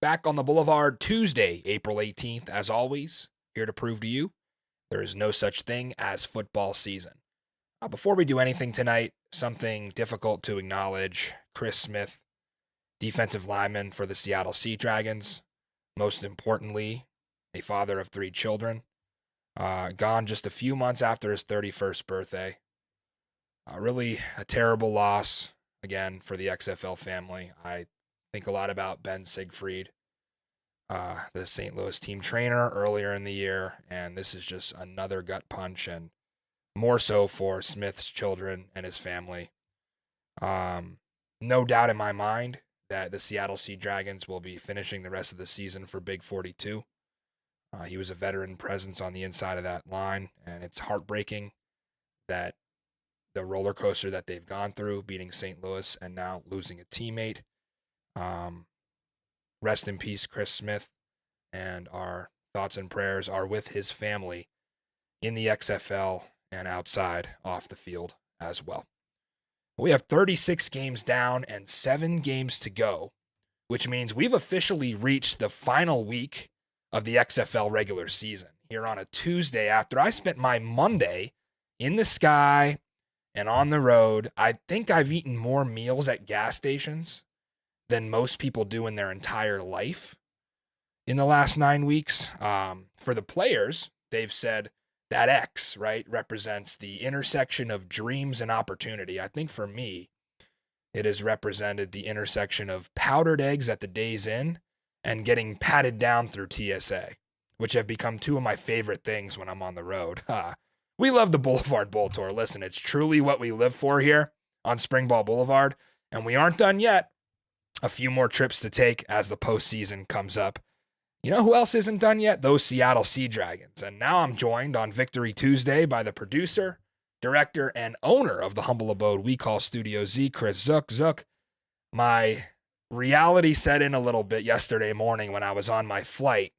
Back on the Boulevard Tuesday, April 18th, as always, here to prove to you there is no such thing as football season. Before we do anything tonight, something difficult to acknowledge. Chris Smith, defensive lineman for the Seattle Sea Dragons, most importantly, a father of 3 children, gone just a few months after his 31st birthday. Really a terrible loss, again, for the XFL family. I think a lot about Ben Siegfried, the St. Louis team trainer earlier in the year, and this is just another gut punch, and more so for Smith's children and his family. No doubt in my mind that the Seattle Sea Dragons will be finishing the rest of the season for Big 42. He was a veteran presence on the inside of that line, and it's heartbreaking that the roller coaster that they've gone through, beating St. Louis and now losing a teammate. Rest in peace, Chris Smith, and our thoughts and prayers are with his family in the XFL and outside off the field as well. We have 36 games down and 7 games to go, which means we've officially reached the final week of the XFL regular season here on a Tuesday after I spent my Monday in the sky and on the road. I think I've eaten more meals at gas stations than most people do in their entire life in the last 9 weeks. For the players, they've said that X, right, represents the intersection of dreams and opportunity. I think for me, it has represented the intersection of powdered eggs at the day's inn and getting patted down through TSA, which have become 2 of my favorite things when I'm on the road. We love the Boulevard Bowl Tour. Listen, it's truly what we live for here on Springball Boulevard, and we aren't done yet. A few more trips to take as the postseason comes up. You know who else isn't done yet? Those Seattle Sea Dragons. And now I'm joined on Victory Tuesday by the producer, director, and owner of the humble abode we call Studio Z, Chris Zook. Zook, my reality set in a little bit yesterday morning when I was on my flight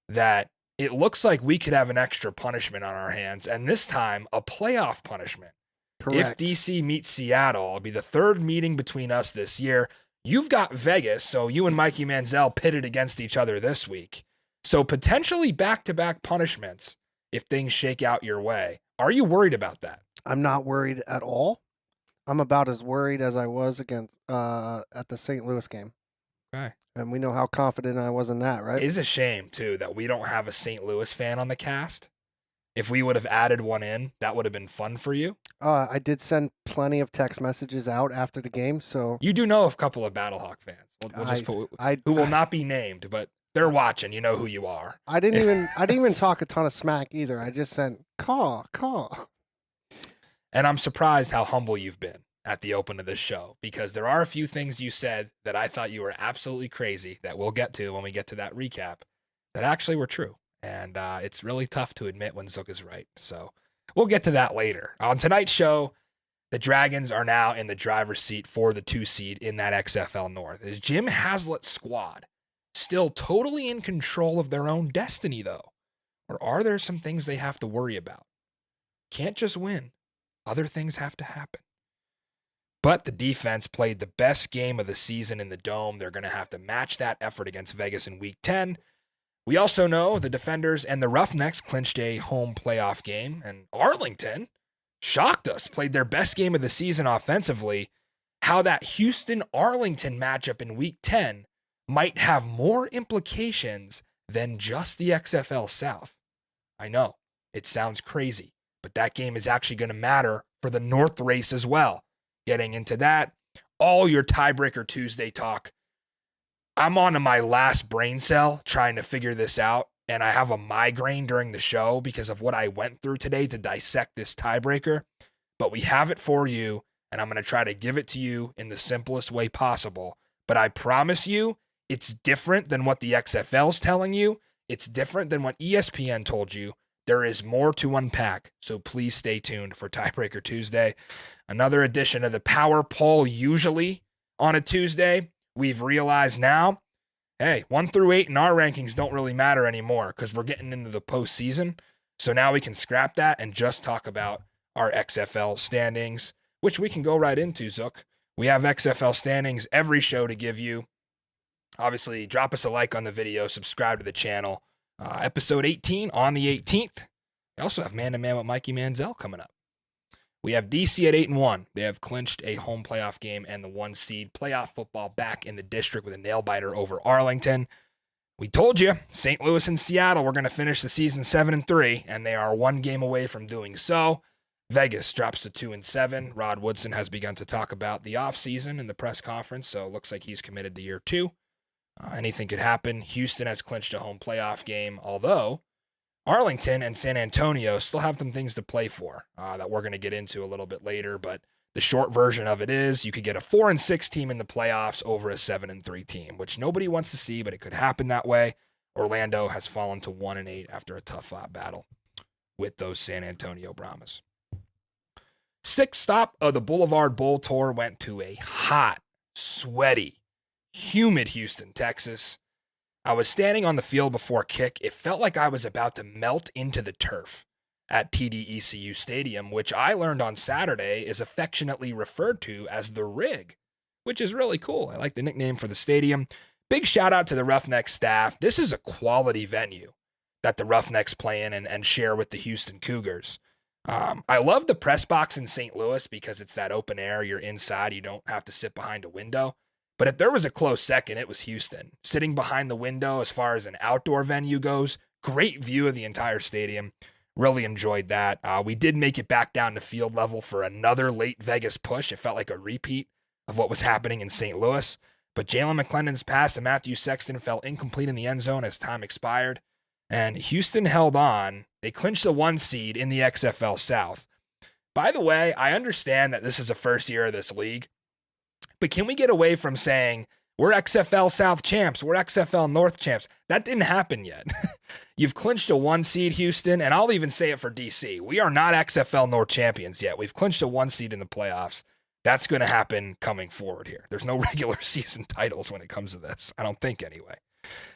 that it looks like we could have an extra punishment on our hands, and this time a playoff punishment. Correct. If DC meets Seattle, it'll be the 3rd meeting between us this year. You've got Vegas, so you and Mikey Manziel pitted against each other this week. So potentially back-to-back punishments if things shake out your way. Are you worried about that? I'm not worried at all. I'm about as worried as I was against at the St. Louis game. Okay. And we know how confident I was in that, right? It is a shame, too, that we don't have a St. Louis fan on the cast. If we would have added one in, that would have been fun for you. I did send plenty of text messages out after the game, so You do know a couple of Battlehawk fans. We'll just put who will not be named, but they're watching. You know who you are. I didn't even talk a ton of smack either. I just sent call. And I'm surprised how humble you've been at the open of this show, because there are a few things you said that I thought you were absolutely crazy that we'll get to when we get to that recap that actually were true. And it's really tough to admit when Zook is right. So we'll get to that later. On tonight's show, the Dragons are now in the driver's seat for the 2 seed in that XFL North. Is Jim Haslett's squad still totally in control of their own destiny, though? Or are there some things they have to worry about? Can't just win. Other things have to happen. But the defense played the best game of the season in the Dome. They're going to have to match that effort against Vegas in Week 10. We also know the Defenders and the Roughnecks clinched a home playoff game, and Arlington shocked us, played their best game of the season offensively. How that Houston-Arlington matchup in Week 10 might have more implications than just the XFL South. I know, it sounds crazy, but that game is actually going to matter for the North race as well. Getting into that, all your tiebreaker Tuesday talk. I'm on to my last brain cell trying to figure this out, and I have a migraine during the show because of what I went through today to dissect this tiebreaker. But we have it for you, and I'm going to try to give it to you in the simplest way possible. But I promise you, it's different than what the XFL's telling you. It's different than what ESPN told you. There is more to unpack, so please stay tuned for Tiebreaker Tuesday. Another edition of the Power Poll, usually on a Tuesday. We've realized now, hey, 1 through 8 in our rankings don't really matter anymore because we're getting into the postseason. So now we can scrap that and just talk about our XFL standings, which we can go right into, Zook. We have XFL standings every show to give you. Obviously, drop us a like on the video, subscribe to the channel. Episode 18 on the 18th. We also have Man to Man with Mikey Manziel coming up. We have DC at 8-1. They have clinched a home playoff game and the 1 seed playoff football back in the district with a nail biter over Arlington. We told you, St. Louis and Seattle were going to finish the season 7-3, and they are 1 game away from doing so. Vegas drops to 2-7. Rod Woodson has begun to talk about the offseason in the press conference, so it looks like he's committed to year 2. Anything could happen. Houston has clinched a home playoff game, although Arlington and San Antonio still have some things to play for that we're going to get into a little bit later. But the short version of it is you could get a 4-6 team in the playoffs over a 7-3 team, which nobody wants to see, but it could happen that way. Orlando has fallen to 1-8 after a tough battle with those San Antonio Brahmas. 6th stop of the Boulevard Bowl Tour went to a hot, sweaty, humid Houston, Texas. I was standing on the field before kick. It felt like I was about to melt into the turf at TDECU Stadium, which I learned on Saturday is affectionately referred to as the Rig, which is really cool. I like the nickname for the stadium. Big shout out to the Roughnecks staff. This is a quality venue that the Roughnecks play in and share with the Houston Cougars. I love the press box in St. Louis because it's that open air. You're inside. You don't have to sit behind a window. But if there was a close second, it was Houston. Sitting behind the window as far as an outdoor venue goes, great view of the entire stadium. Really enjoyed that. We did make it back down to field level for another late Vegas push. It felt like a repeat of what was happening in St. Louis. But Jalen McClendon's pass to Matthew Sexton fell incomplete in the end zone as time expired. And Houston held on. They clinched the 1 seed in the XFL South. By the way, I understand that this is the first year of this league. But can we get away from saying, we're XFL South champs, we're XFL North champs? That didn't happen yet. You've clinched a 1 seed, Houston, and I'll even say it for DC. We are not XFL North champions yet. We've clinched a 1 seed in the playoffs. That's going to happen coming forward here. There's no regular season titles when it comes to this. I don't think anyway.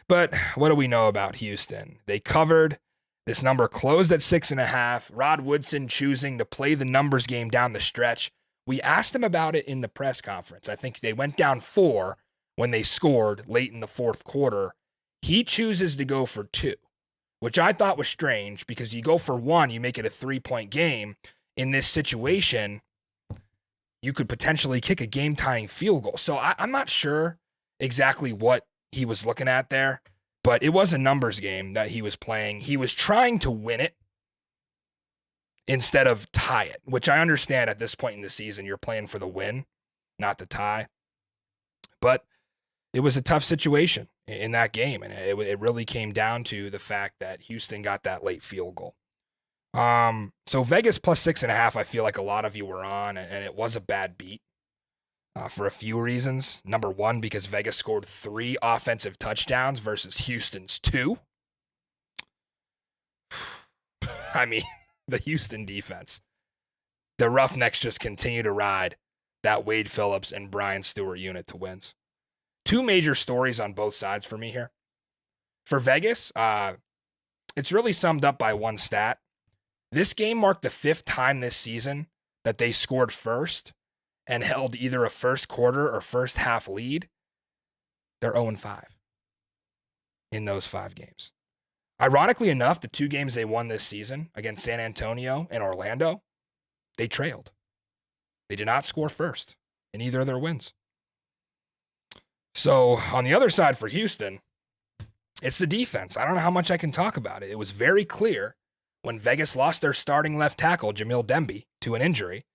But what do we know about Houston? They covered. This number closed at 6.5. Rod Woodson choosing to play the numbers game down the stretch. We asked him about it in the press conference. I think they went down 4 when they scored late in the 4th quarter. He chooses to go for 2, which I thought was strange because you go for 1, you make it a 3-point game. In this situation, you could potentially kick a game-tying field goal. So I'm not sure exactly what he was looking at there, but it was a numbers game that he was playing. He was trying to win it instead of tie it, which I understand at this point in the season, you're playing for the win, not the tie. But it was a tough situation in that game, and it really came down to the fact that Houston got that late field goal. So Vegas plus 6.5, I feel like a lot of you were on, and it was a bad beat for a few reasons. Number 1, because Vegas scored 3 offensive touchdowns versus Houston's 2. I mean, the Houston defense. The Roughnecks just continue to ride that Wade Phillips and Brian Stewart unit to wins. 2 major stories on both sides for me here. For Vegas, it's really summed up by one stat. This game marked the 5th time this season that they scored first and held either a first quarter or first half lead. They're 0-5 in those 5 games. Ironically enough, the 2 games they won this season against San Antonio and Orlando, they trailed. They did not score first in either of their wins. So on the other side for Houston, it's the defense. I don't know how much I can talk about it. It was very clear when Vegas lost their starting left tackle, Jamil Demby, to an injury,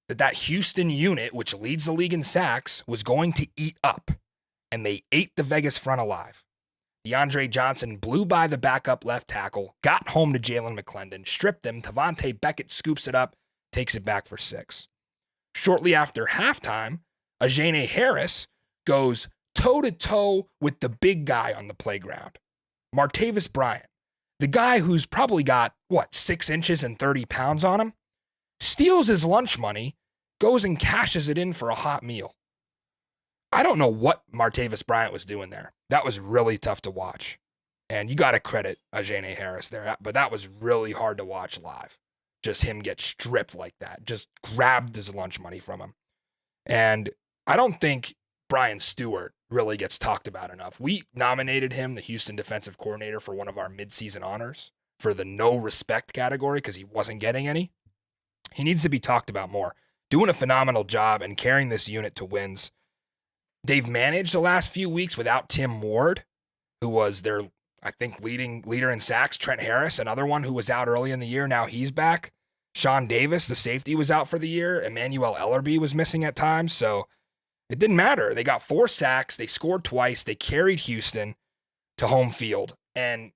that Houston unit, which leads the league in sacks, was going to eat up. And they ate the Vegas front alive. DeAndre Johnson blew by the backup left tackle, got home to Jalen McClendon, stripped him. Tavante Beckett scoops it up, takes it back for 6. Shortly after halftime, Ajane Harris goes toe-to-toe with the big guy on the playground, Martavis Bryant. The guy who's probably got, 6 inches and 30 pounds on him, steals his lunch money, goes and cashes it in for a hot meal. I don't know what Martavis Bryant was doing there. That was really tough to watch. And you got to credit Ajane Harris there, but that was really hard to watch live. Just him get stripped like that. Just grabbed his lunch money from him. And I don't think Brian Stewart really gets talked about enough. We nominated him the Houston defensive coordinator for one of our midseason honors for the no respect category because he wasn't getting any. He needs to be talked about more. Doing a phenomenal job and carrying this unit to wins. They've managed the last few weeks without Tim Ward, who was their, I think, leader in sacks. Trent Harris, another one who was out early in the year. Now he's back. Sean Davis, the safety, was out for the year. Emmanuel Ellerby was missing at times. So it didn't matter. They got 4 sacks. They scored twice. They carried Houston to home field. And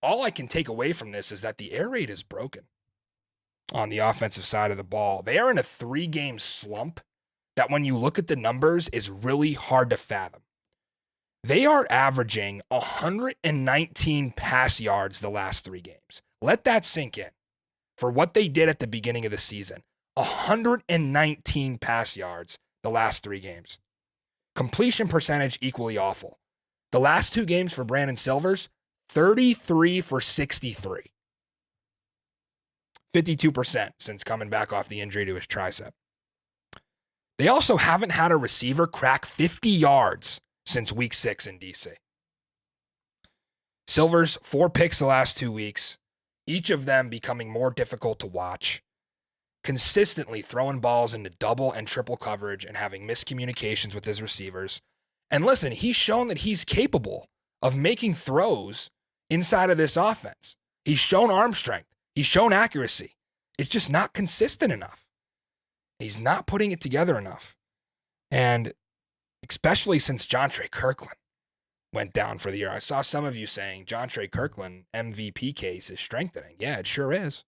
all I can take away from this is that the air raid is broken on the offensive side of the ball. They are in a 3-game slump that when you look at the numbers is really hard to fathom. They are averaging 119 pass yards the last 3 games. Let that sink in. For what they did at the beginning of the season, 119 pass yards the last 3 games. Completion percentage equally awful. The last 2 games for Brandon Silvers, 33 for 63. 52% since coming back off the injury to his tricep. They also haven't had a receiver crack 50 yards since week 6 in DC. Silvers, 4 picks the last 2 weeks, each of them becoming more difficult to watch, consistently throwing balls into double and triple coverage and having miscommunications with his receivers. And listen, he's shown that he's capable of making throws inside of this offense. He's shown arm strength. He's shown accuracy. It's just not consistent enough. He's not putting it together enough. And especially since Jontre Kirkland went down for the year. I saw some of you saying Jontre Kirkland MVP case is strengthening. Yeah, it sure is.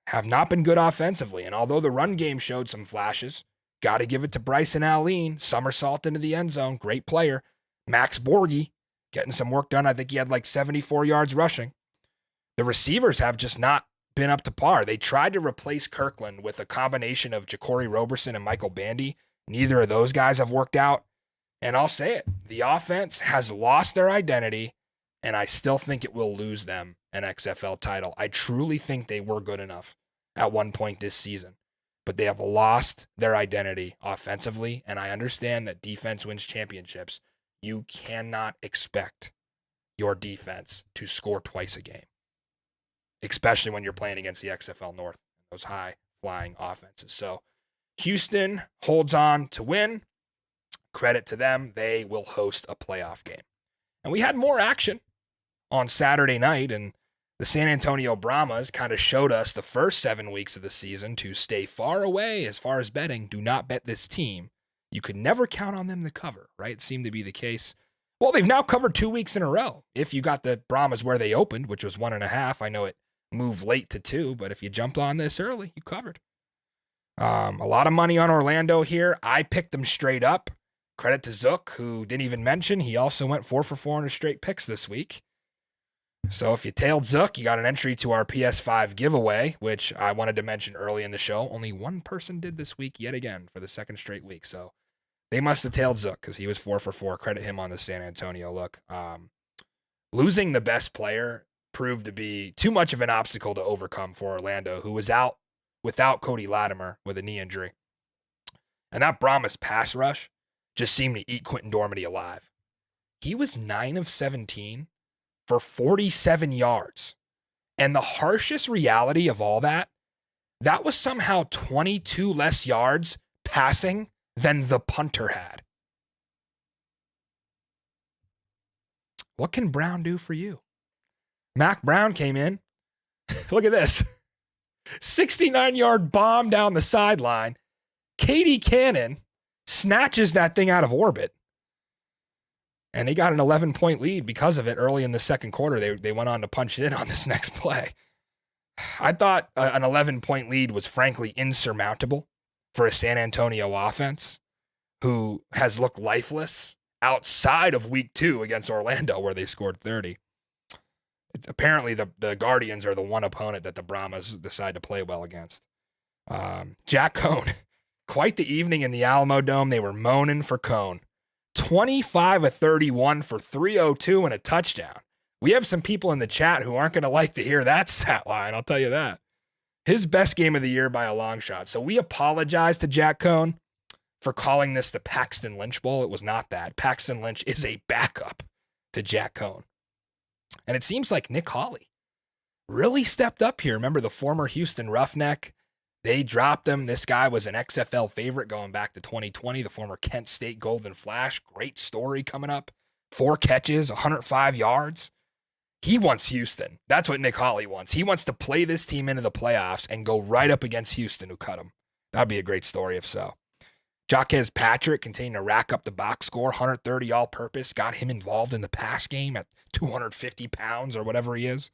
Have not been good offensively. And although the run game showed some flashes, got to give it to Bryson Allen, somersault into the end zone, great player. Max Borghi getting some work done. I think he had like 74 yards rushing. The receivers have just not been up to par. They tried to replace Kirkland with a combination of Ja'Cory Roberson and Michael Bandy. Neither of those guys have worked out. And I'll say it, the offense has lost their identity, and I still think it will lose them an XFL title. I truly think they were good enough at one point this season, but they have lost their identity offensively, and I understand that defense wins championships. You cannot expect your defense to score twice a game, especially when you're playing against the XFL North, those high-flying offenses. So Houston holds on to win. Credit to them. They will host a playoff game. And we had more action on Saturday night, and the San Antonio Brahmas kind of showed us the first 7 weeks of the season to stay far away as far as betting. Do not bet this team. You could never count on them to cover, right? It seemed to be the case. Well, they've now covered 2 weeks in a row. If you got the Brahmas where they opened, which was 1.5, I know it moved late to 2, but if you jumped on this early, you covered. A lot of money on Orlando here. I picked them straight up. Credit to Zook, who didn't even mention. He also went 4 for 4 on his straight picks this week. So if you tailed Zook, you got an entry to our PS5 giveaway, which I wanted to mention early in the show. Only one person did this week yet again for the second straight week. So they must have tailed Zook because he was 4 for 4. Credit him on the San Antonio look. Losing the best player proved to be too much of an obstacle to overcome for Orlando, who was out without Cody Latimer with a knee injury. And that Brahmas pass rush just seemed to eat Quentin Dormady alive. He was 9 of 17 for 47 yards. And the harshest reality of all that was somehow 22 less yards passing than the punter had. What can Brown do for you? Mac Brown came in. Look at this. 69-yard bomb down the sideline. Katie Cannon snatches that thing out of orbit. And they got an 11-point lead because of it early in the second quarter. They went on to punch it in on this next play. I thought an 11-point lead was frankly insurmountable for a San Antonio offense who has looked lifeless outside of week 2 against Orlando where they scored 30. Apparently the Guardians are the one opponent that the Brahmas decide to play well against. Jack Cohn, quite the evening in the Alamo Dome. They were moaning for Cohn. 25 of 31 for 302 and a touchdown. We have some people in the chat who aren't going to like to hear that stat line, I'll tell you that. His best game of the year by a long shot. So we apologize to Jack Cohn for calling this the Paxton Lynch Bowl. It was not that. Paxton Lynch is a backup to Jack Cohn. And it seems like Nick Hawley really stepped up here. Remember the former Houston Roughneck? They dropped him. This guy was an XFL favorite going back to 2020, the former Kent State Golden Flash. Great story coming up. 4 catches, 105 yards. He wants Houston. That's what Nick Hawley wants. He wants to play this team into the playoffs and go right up against Houston, who cut him. That'd be a great story if so. Jaquez Patrick continuing to rack up the box score, 130 all-purpose, got him involved in the pass game at 250 pounds or whatever he is.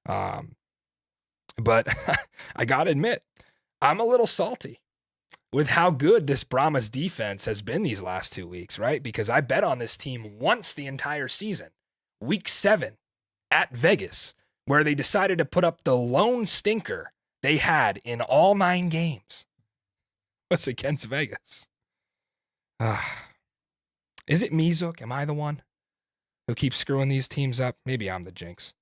But I got to admit, I'm a little salty with how good this Brahmas defense has been these last 2 weeks, right? Because I bet on this team once the entire season, week 7 at Vegas, where they decided to put up the lone stinker they had in all 9 games. Was against Vegas. Is it me, Zook? Am I the one who keeps screwing these teams up? Maybe I'm the jinx.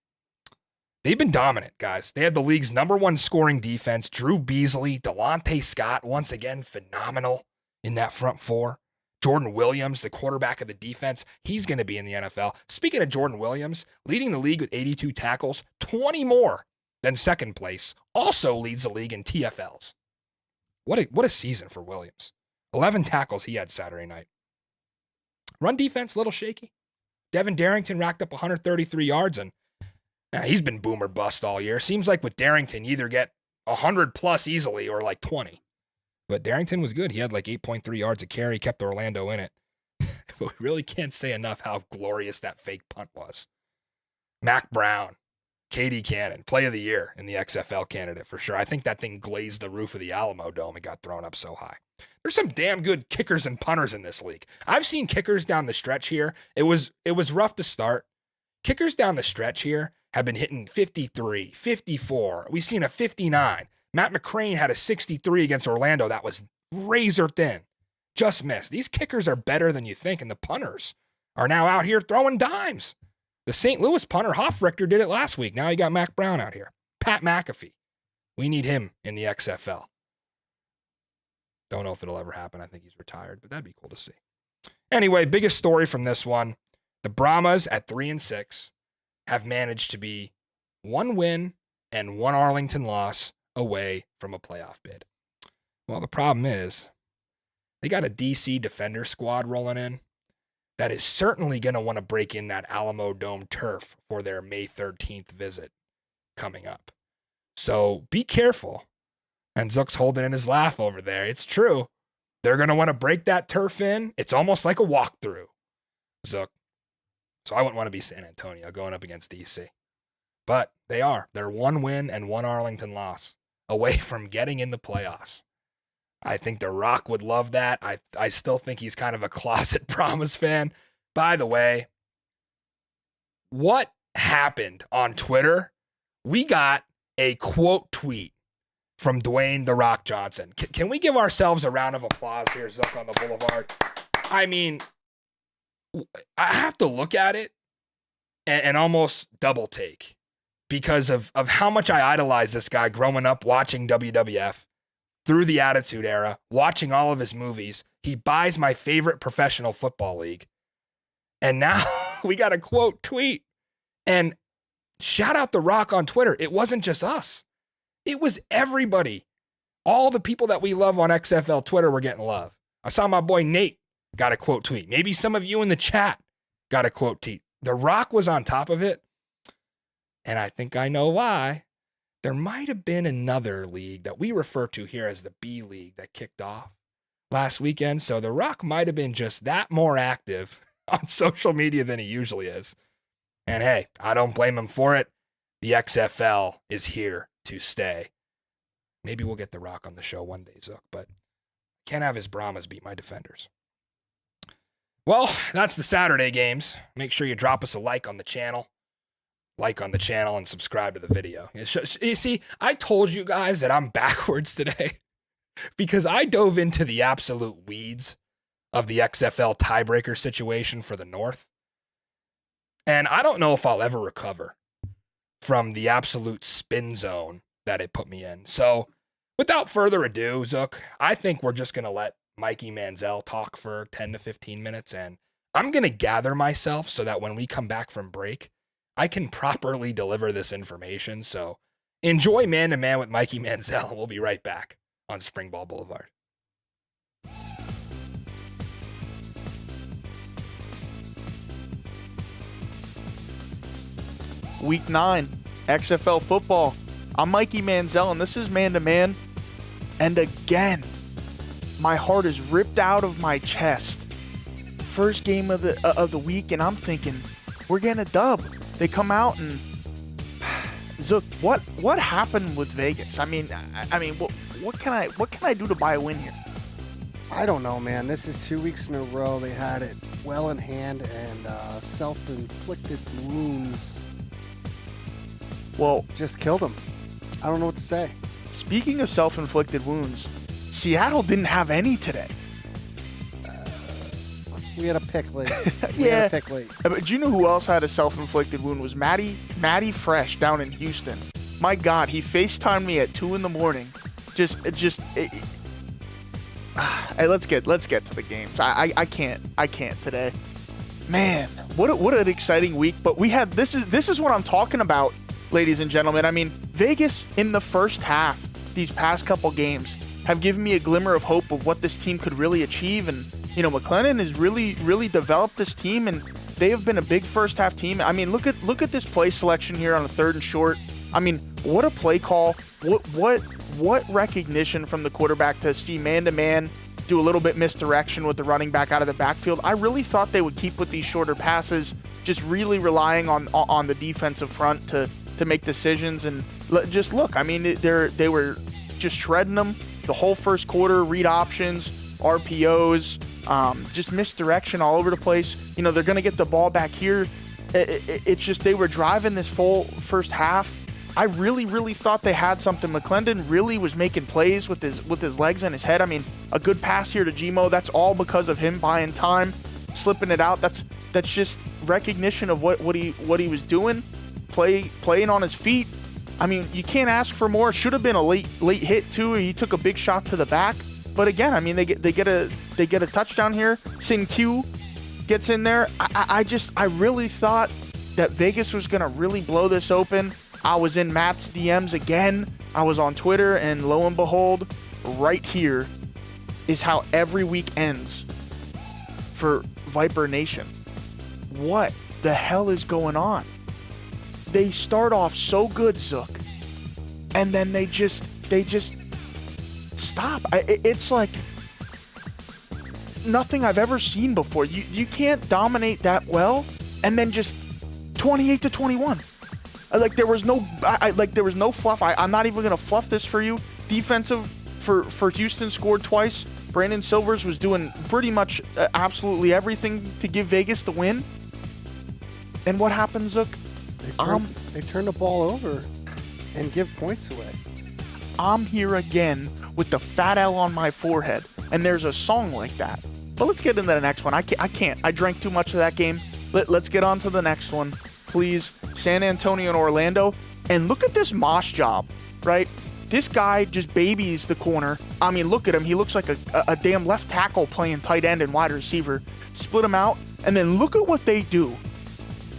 They've been dominant, guys. They have the league's #1 scoring defense. Drew Beasley, Delonte Scott, once again, phenomenal in that front 4. Jordan Williams, the quarterback of the defense, he's going to be in the NFL. Speaking of Jordan Williams, leading the league with 82 tackles, 20 more than second place, also leads the league in TFLs. What a season for Williams. 11 tackles he had Saturday night. Run defense, a little shaky. Devin Darrington racked up 133 yards, and he's been boomer bust all year. Seems like with Darrington, you either get 100 plus easily or like 20. But Darrington was good. He had like 8.3 yards a carry, kept Orlando in it. But we really can't say enough how glorious that fake punt was. Mac Brown, Katie Cannon, play of the year in the XFL candidate for sure. I think that thing glazed the roof of the Alamo Dome. It got thrown up so high. There's some damn good kickers and punters in this league. I've seen kickers down the stretch here. It was rough to start. Kickers down the stretch here have been hitting 53, 54. We've seen a 59. Matt McCrane had a 63 against Orlando. That was razor thin. Just missed. These kickers are better than you think, and the punters are now out here throwing dimes. The St. Louis punter, Hoffrichter, did it last week. Now you got Mac Brown out here. Pat McAfee. We need him in the XFL. Don't know if it'll ever happen. I think he's retired, but that'd be cool to see. Anyway, biggest story from this one. The Brahmas at 3-6 have managed to be 1 win and 1 Arlington loss away from a playoff bid. Well, the problem is they got a DC defender squad rolling in that is certainly going to want to break in that Alamo Dome turf for their May 13th visit coming up. So be careful. And Zook's holding in his laugh over there. It's true. They're going to want to break that turf in. It's almost like a walkthrough, Zook. So I wouldn't want to be San Antonio going up against DC. But they are. They're 1 win and 1 Arlington loss away from getting in the playoffs. I think The Rock would love that. I still think he's kind of a closet Brahmas fan. By the way, what happened on Twitter? We got a quote tweet from Dwayne The Rock Johnson. Can we give ourselves a round of applause here, Zook, on the Boulevard? I mean, I have to look at it and almost double take because of how much I idolized this guy growing up watching WWF through the Attitude Era, watching all of his movies. He buys my favorite professional football league. And now we got a quote tweet. And shout out The Rock on Twitter. It wasn't just us. It was everybody. All the people that we love on XFL Twitter were getting love. I saw my boy Nate got a quote tweet. Maybe some of you in the chat got a quote tweet. The Rock was on top of it. And I think I know why. There might have been another league that we refer to here as the B League that kicked off last weekend. So The Rock might have been just that more active on social media than he usually is. And hey, I don't blame him for it. The XFL is here to stay. Maybe we'll get The Rock on the show one day, Zook, but can't have his Brahmas beat my defenders. Well, that's the Saturday games. Make sure you drop us a like on the channel. And subscribe to the video. You see, I told you guys that I'm backwards today because I dove into the absolute weeds of the XFL tiebreaker situation for the North. And I don't know if I'll ever recover from the absolute spin zone that it put me in. So without further ado, Zook, I think we're just going to let Mikey Manziel talk for 10 to 15 minutes, and I'm going to gather myself so that when we come back from break, I can properly deliver this information. So enjoy Man to Man with Mikey Manziel. We'll be right back on Springball Boulevard. Week 9, XFL football. I'm Mikey Manziel, and this is Man to Man. And again, my heart is ripped out of my chest. First game of the week, and I'm thinking, we're getting a dub. They come out and Zook, what happened with Vegas? I mean, what can I do to buy a win here? I don't know, man. This is 2 weeks in a row. They had it well in hand, and self-inflicted wounds. Well, just killed them. I don't know what to say. Speaking of self-inflicted wounds, Seattle didn't have any today. We had a pick late. Yeah. But do you know who else had a self-inflicted wound? Was Matty Fresh down in Houston. My God, he FaceTimed me at 2 a.m. Hey, let's get to the games. I can't today. Man, what an exciting week. But we had this is what I'm talking about, ladies and gentlemen. I mean, Vegas in the first half, these past couple games, have given me a glimmer of hope of what this team could really achieve. And McLennan has really developed this team, and they have been a big first half team. I mean, look at this play selection here on a 3rd and short. I mean, what a play call. What recognition from the quarterback to see man-to-man, do a little bit misdirection with the running back out of the backfield. I really thought they would keep with these shorter passes, just really relying on the defensive front to make decisions. And just look, I mean, they were just shredding them the whole first quarter, read options, RPOs, just misdirection all over the place. They're going to get the ball back here. It's just they were driving this full first half. I really thought they had something. McClendon really was making plays with his legs and his head. I mean, a good pass here to Gmo. That's all because of him buying time, slipping it out. That's just recognition of what he was doing, playing on his feet. I mean, you can't ask for more. Should have been a late hit too. He took a big shot to the back. But again, I mean, they get a touchdown here. Sin Q gets in there. I really thought that Vegas was gonna really blow this open. I was in Matt's DMs again. I was on Twitter, and lo and behold, right here is how every week ends for Viper Nation. What the hell is going on? They start off so good, Zook, and then they just stop. It's like nothing I've ever seen before. You can't dominate that well, and then just 28-21. Like there was no fluff. I'm not even gonna fluff this for you. Defensive for Houston scored twice. Brandon Silvers was doing pretty much absolutely everything to give Vegas the win. And what happens, Zook? They turn the ball over and give points away. I'm here again with the fat L on my forehead, and there's a song like that. But let's get into the next one. I can't. I drank too much of that game. Let's get on to the next one, please. San Antonio and Orlando. And look at this mosh job, right? This guy just babies the corner. I mean, look at him. He looks like a damn left tackle playing tight end and wide receiver. Split him out, and then look at what they do.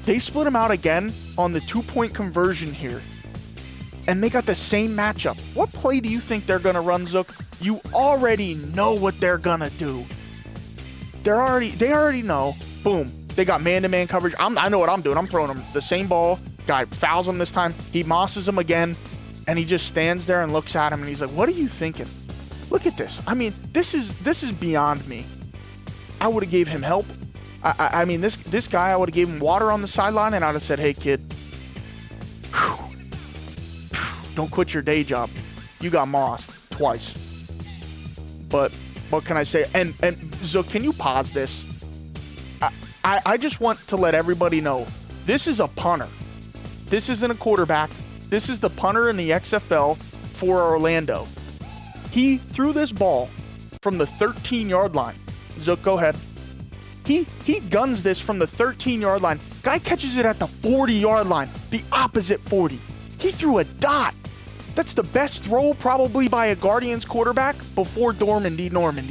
They split him out again on the 2-point conversion here. And they got the same matchup. What play do you think they're going to run, Zook? You already know what they're going to do. They already know. Boom. They got man-to-man coverage. I know what I'm doing. I'm throwing him the same ball. Guy fouls him this time. He mosses him again. And he just stands there and looks at him. And he's like, what are you thinking? Look at this. I mean, this is beyond me. I would have gave him help. I mean, this guy, I would have gave him water on the sideline. And I'd have said, hey, kid. Don't quit your day job. You got mossed twice. But what can I say? And Zook, can you pause this? I just want to let everybody know, this is a punter. This isn't a quarterback. This is the punter in the XFL for Orlando. He threw this ball from the 13-yard line. Zook, go ahead. He guns this from the 13-yard line. Guy catches it at the 40-yard line, the opposite 40. He threw a dot. That's the best throw probably by a Guardians quarterback before Normandy,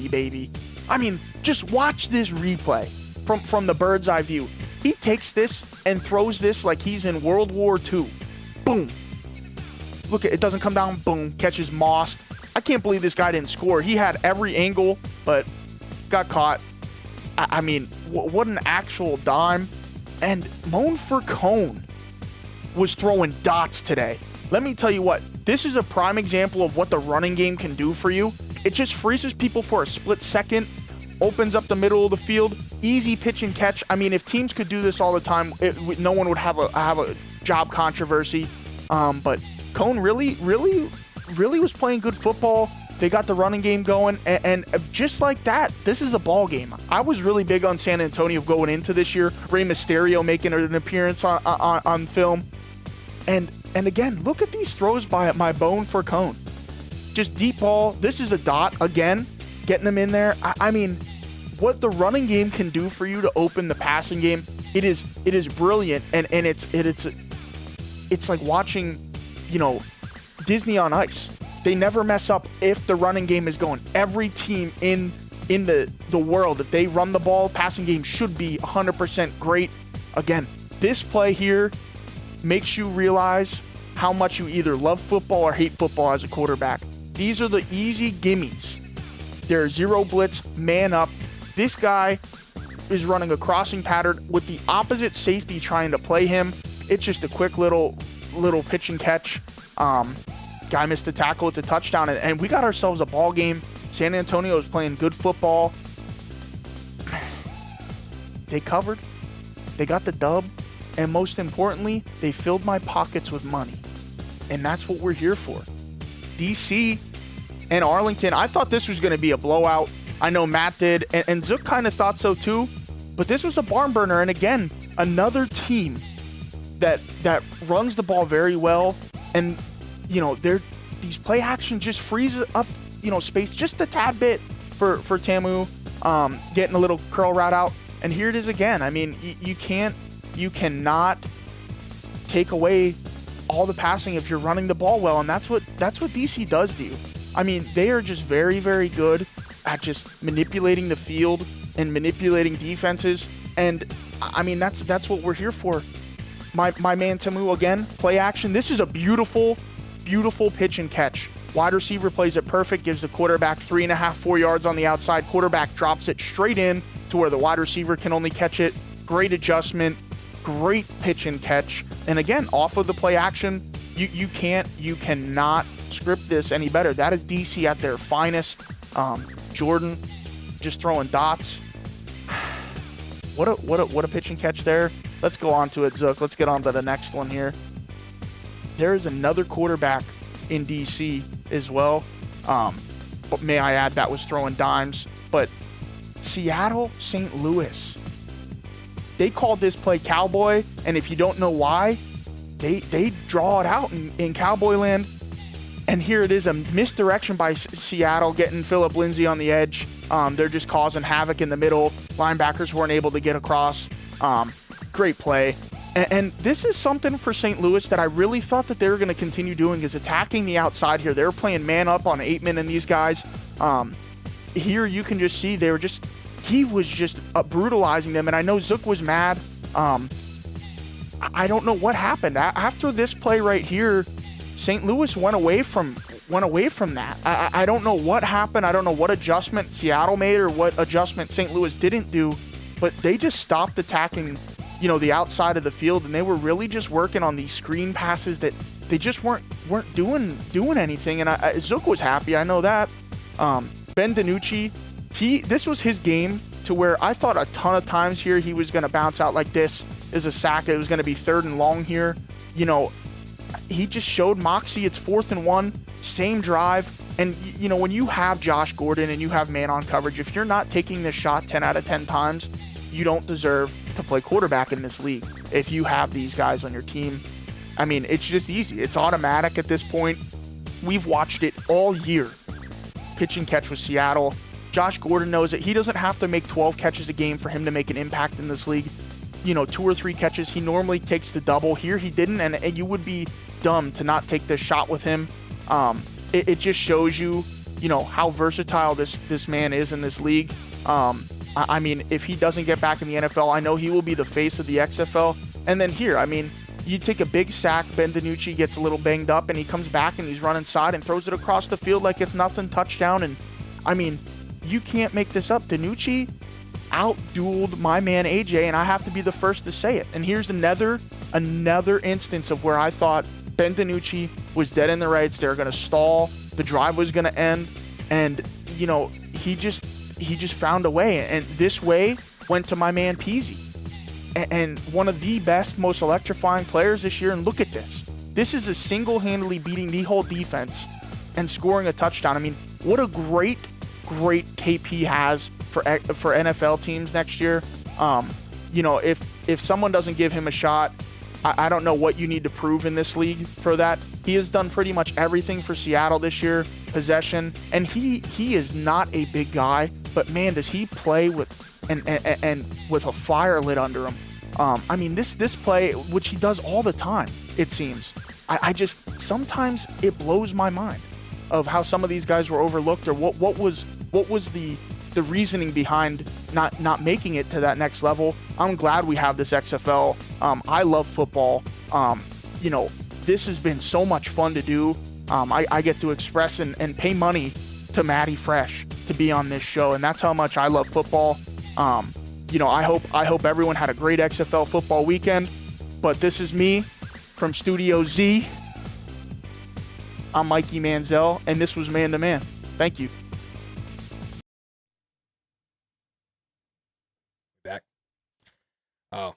baby. I mean, just watch this replay from the bird's eye view. He takes this and throws this like he's in World War II. Boom. Look, it doesn't come down. Boom. Catches Moss. I can't believe this guy didn't score. He had every angle, but got caught. I mean, what an actual dime. And Moan for Cone was throwing dots today. Let me tell you what, this is a prime example of what the running game can do for you. It just freezes people for a split second, opens up the middle of the field, easy pitch and catch. I mean, if teams could do this all the time, no one would have a job controversy. But Cone really was playing good football. They got the running game going, and just like that, this is a ball game. I was really big on San Antonio going into this year. Rey Mysterio making an appearance on film. And again, look at these throws by my Bone for Cone. Just deep ball. This is a dot again, getting them in there. I mean, what the running game can do for you to open the passing game, it is brilliant, and it's like watching, Disney on Ice. They never mess up if the running game is going. Every team in the world, if they run the ball, passing game should be 100% great. Again, this play here makes you realize how much you either love football or hate football as a quarterback. These are the easy gimmies. They're zero blitz, man up. This guy is running a crossing pattern with the opposite safety trying to play him. It's just a quick little pitch and catch. Guy missed the tackle. It's a touchdown, and we got ourselves a ball game. San Antonio is playing good football. They covered. They got the dub. And most importantly, they filled my pockets with money. And that's what we're here for. DC and Arlington, I thought this was going to be a blowout. I know Matt did, and Zook kind of thought so too. But this was a barn burner. And again, another team that runs the ball very well. And these play action just freezes up, space just a tad bit for Tamu, getting a little curl route out. And here it is again. I mean, you cannot take away all the passing if you're running the ball well, and that's what DC does to you. I mean, they are just very, very good at just manipulating the field and manipulating defenses, and I mean that's what we're here for. My man Tamu again, play action. This is a beautiful pitch and catch. Wide receiver plays it perfect, gives the quarterback 3.5, 4 yards on the outside. Quarterback drops it straight in to where the wide receiver can only catch it. Great adjustment, great pitch and catch. And again, off of the play action, you cannot script this any better. That is DC at their finest. Jordan just throwing dots. What a pitch and catch there. Let's go on to it, Zook. Let's get on to the next one here. There is another quarterback in DC as well. But may I add, that was throwing dimes. But Seattle, St. Louis, they called this play Cowboy, and if you don't know why, they draw it out in Cowboy land. And here it is, a misdirection by Seattle, getting Phillip Lindsay on the edge. They're just causing havoc in the middle. Linebackers weren't able to get across. Great play. And this is something for St. Louis that I really thought that they were going to continue doing, is attacking the outside here. They were playing man up on 8-man and these guys. Here you can just see he was just brutalizing them. And I know Zook was mad. I don't know what happened. After this play right here, St. Louis went away from that. I don't know what happened. I don't know what adjustment Seattle made or what adjustment St. Louis didn't do, but they just stopped attacking, the outside of the field, and they were really just working on these screen passes that they just weren't doing anything. And Zook was happy. I know that. Ben DiNucci, this was his game, to where I thought a ton of times here he was going to bounce out like this as a sack. It was going to be 3rd and long here. He just showed moxie. It's 4th and 1, same drive. And, when you have Josh Gordon and you have man-on coverage, if you're not taking this shot 10 out of 10 times, you don't deserve to play quarterback in this league. If you have these guys on your team, I mean, it's just easy. It's automatic at this point. We've watched it all year. Pitch and catch with Seattle. Josh Gordon knows it. He doesn't have to make 12 catches a game for him to make an impact in this league. 2 or 3 catches. He normally takes the double. Here he didn't, and you would be dumb to not take this shot with him. It just shows you, how versatile this man is in this league. I mean, if he doesn't get back in the NFL, I know he will be the face of the XFL. And then here, I mean, you take a big sack, Ben DiNucci gets a little banged up, and he comes back and he's running side and throws it across the field like it's nothing, touchdown. And I mean, you can't make this up. DiNucci out-dueled my man AJ, and I have to be the first to say it. And here's another instance of where I thought Ben DiNucci was dead in the rights. They were going to stall. The drive was going to end. And, he just found a way. And this way went to my man Peasy. And one of the best, most electrifying players this year. And look at this. This is a single-handedly beating the whole defense and scoring a touchdown. I mean, what a great tape he has for NFL teams next year. If someone doesn't give him a shot, I don't know what you need to prove in this league for that. He has done pretty much everything for Seattle this year, possession, and he is not a big guy, but man, does he play with and with a fire lit under him. I mean, this play, which he does all the time, it seems. I just sometimes it blows my mind of how some of these guys were overlooked, or what was the reasoning behind not making it to that next level. I'm glad we have this XFL. I love football. This has been so much fun to do. I get to express and pay money to Matty Fresh to be on this show, and that's how much I love football. I hope everyone had a great XFL football weekend. But this is me from Studio Z. I'm Mikey Manziel, and this was Man to Man. Thank you. Back. Oh,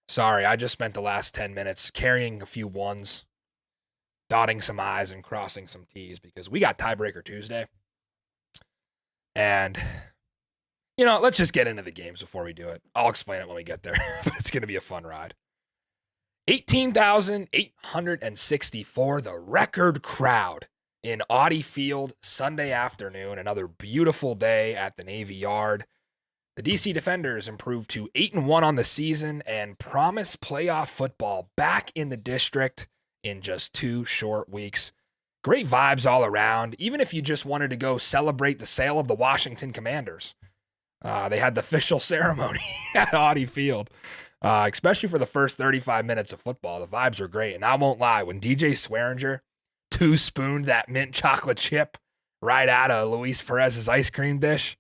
sorry. I just spent the last 10 minutes carrying a few ones, dotting some I's and crossing some T's, because we got tiebreaker Tuesday. And, let's just get into the games before we do it. I'll explain it when we get there, but it's going to be a fun ride. 18,864, the record crowd in Audi Field Sunday afternoon. Another beautiful day at the Navy Yard. The DC Defenders improved to 8-1 on the season and promise playoff football back in the district in just 2 short weeks. Great vibes all around, even if you just wanted to go celebrate the sale of the Washington Commanders. They had the official ceremony at Audi Field, especially for the first 35 minutes of football. The vibes were great, and I won't lie, when DJ Swearinger two-spooned that mint chocolate chip right out of Luis Perez's ice cream dish,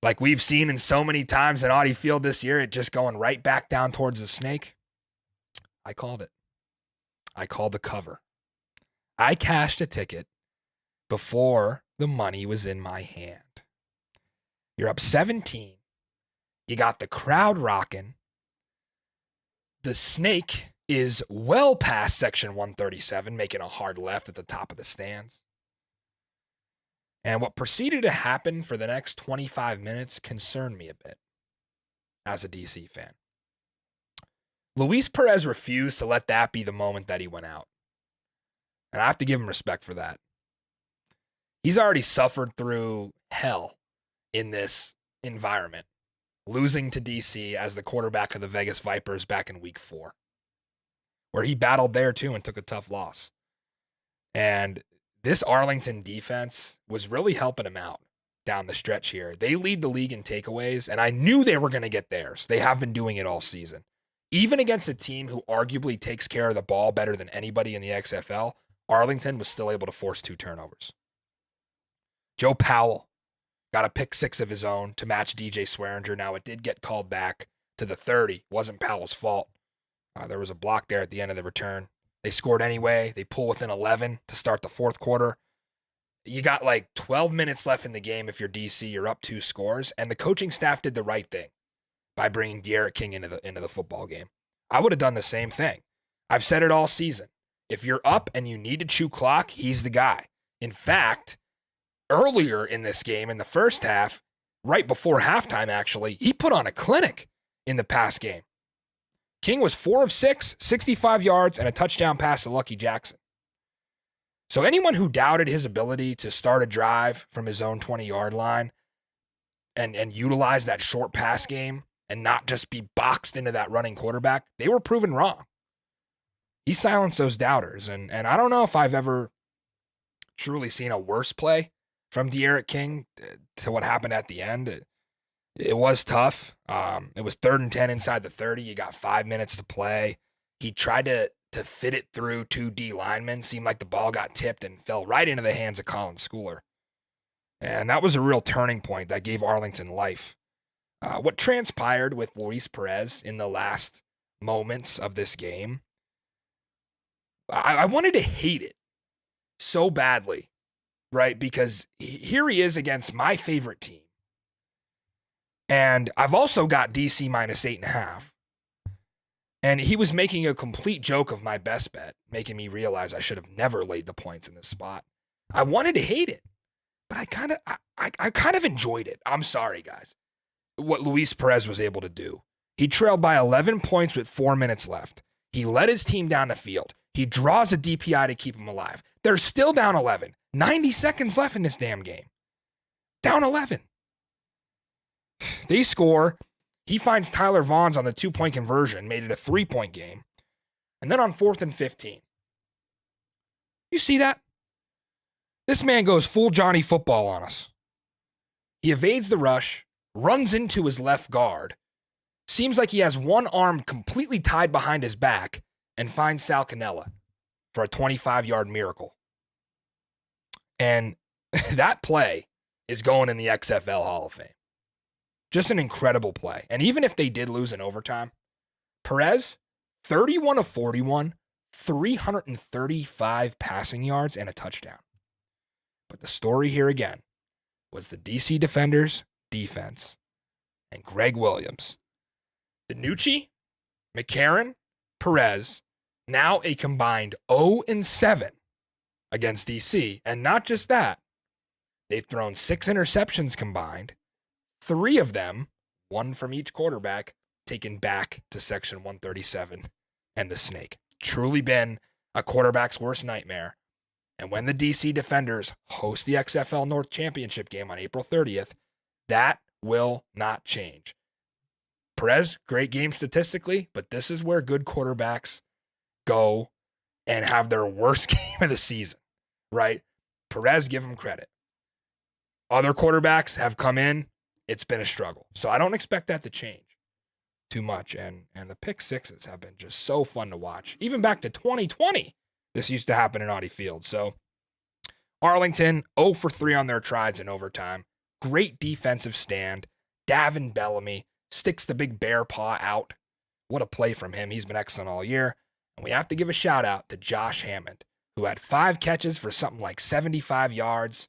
like we've seen in so many times in Audi Field this year, it just going right back down towards the snake. I called it. I called the cover. I cashed a ticket before the money was in my hand. You're up 17. You got the crowd rocking. The snake is well past section 137, making a hard left at the top of the stands. And what proceeded to happen for the next 25 minutes concerned me a bit as a DC fan. Luis Perez refused to let that be the moment that he went out. And I have to give him respect for that. He's already suffered through hell in this environment, losing to DC as the quarterback of the Vegas Vipers back in week 4, where he battled there too and took a tough loss. And this Arlington defense was really helping him out down the stretch here. They lead the league in takeaways, and I knew they were going to get theirs. They have been doing it all season. Even against a team who arguably takes care of the ball better than anybody in the XFL, Arlington was still able to force 2 turnovers. Joe Powell got a pick 6 of his own to match DJ Swearinger. Now, it did get called back to the 30. Wasn't Powell's fault. There was a block there at the end of the return. They scored anyway. They pull within 11 to start the 4th quarter. You got like 12 minutes left in the game. If you're DC, you're up 2 scores. And the coaching staff did the right thing by bringing De'Aaron King into the football game. I would have done the same thing. I've said it all season. If you're up and you need to chew clock, he's the guy. In fact, earlier in this game, in the first half, right before halftime actually, he put on a clinic in the pass game. King was 4 of 6, 65 yards, and a touchdown pass to Lucky Jackson. So anyone who doubted his ability to start a drive from his own 20-yard line and utilize that short pass game and not just be boxed into that running quarterback, they were proven wrong. He silenced those doubters, and I don't know if I've ever truly seen a worse play from De'Aaron King to what happened at the end. It was tough. It was 3rd and 10 inside the 30. You got 5 minutes to play. He tried to fit it through 2 D linemen. Seemed like the ball got tipped and fell right into the hands of Colin Schooler. And that was a real turning point that gave Arlington life. What transpired with Luis Perez in the last moments of this game, I wanted to hate it so badly, right? Because here he is against my favorite team. And I've also got DC minus 8.5. And he was making a complete joke of my best bet, making me realize I should have never laid the points in this spot. I wanted to hate it, but I kind of enjoyed it. I'm sorry, guys. What Luis Perez was able to do. He trailed by 11 points with 4 minutes left. He led his team down the field. He draws a DPI to keep him alive. They're still down 11. 90 seconds left in this damn game. Down 11. They score. He finds Tyler Vaughns on the 2-point conversion, made it a 3-point game. And then on 4th and 15. You see that? This man goes full Johnny Football on us. He evades the rush, runs into his left guard, seems like he has one arm completely tied behind his back, and finds Sal Cannella for a 25-yard miracle. And that play is going in the XFL Hall of Fame. Just an incredible play. And even if they did lose in overtime, Perez, 31 of 41, 335 passing yards, and a touchdown. But the story here again was the DC defenders' defense and Greg Williams. DiNucci, McCarron, Perez, now a combined 0-7 against DC. And not just that, they've thrown 6 interceptions combined, 3 of them, 1 from each quarterback, taken back to Section 137 and the snake. Truly been a quarterback's worst nightmare. And when the DC Defenders host the XFL North Championship game on April 30th, that will not change. Perez, great game statistically, but this is where good quarterbacks go and have their worst game of the season, right? Perez, give him credit. Other quarterbacks have come in. It's been a struggle. So I don't expect that to change too much. And the pick sixes have been just so fun to watch. Even back to 2020, this used to happen in Audi Field. So Arlington, 0 for 3 on their tries in overtime. Great defensive stand. Davin Bellamy sticks the big bear paw out. What a play from him. He's been excellent all year. And we have to give a shout out to Josh Hammond, who had 5 catches for something like 75 yards,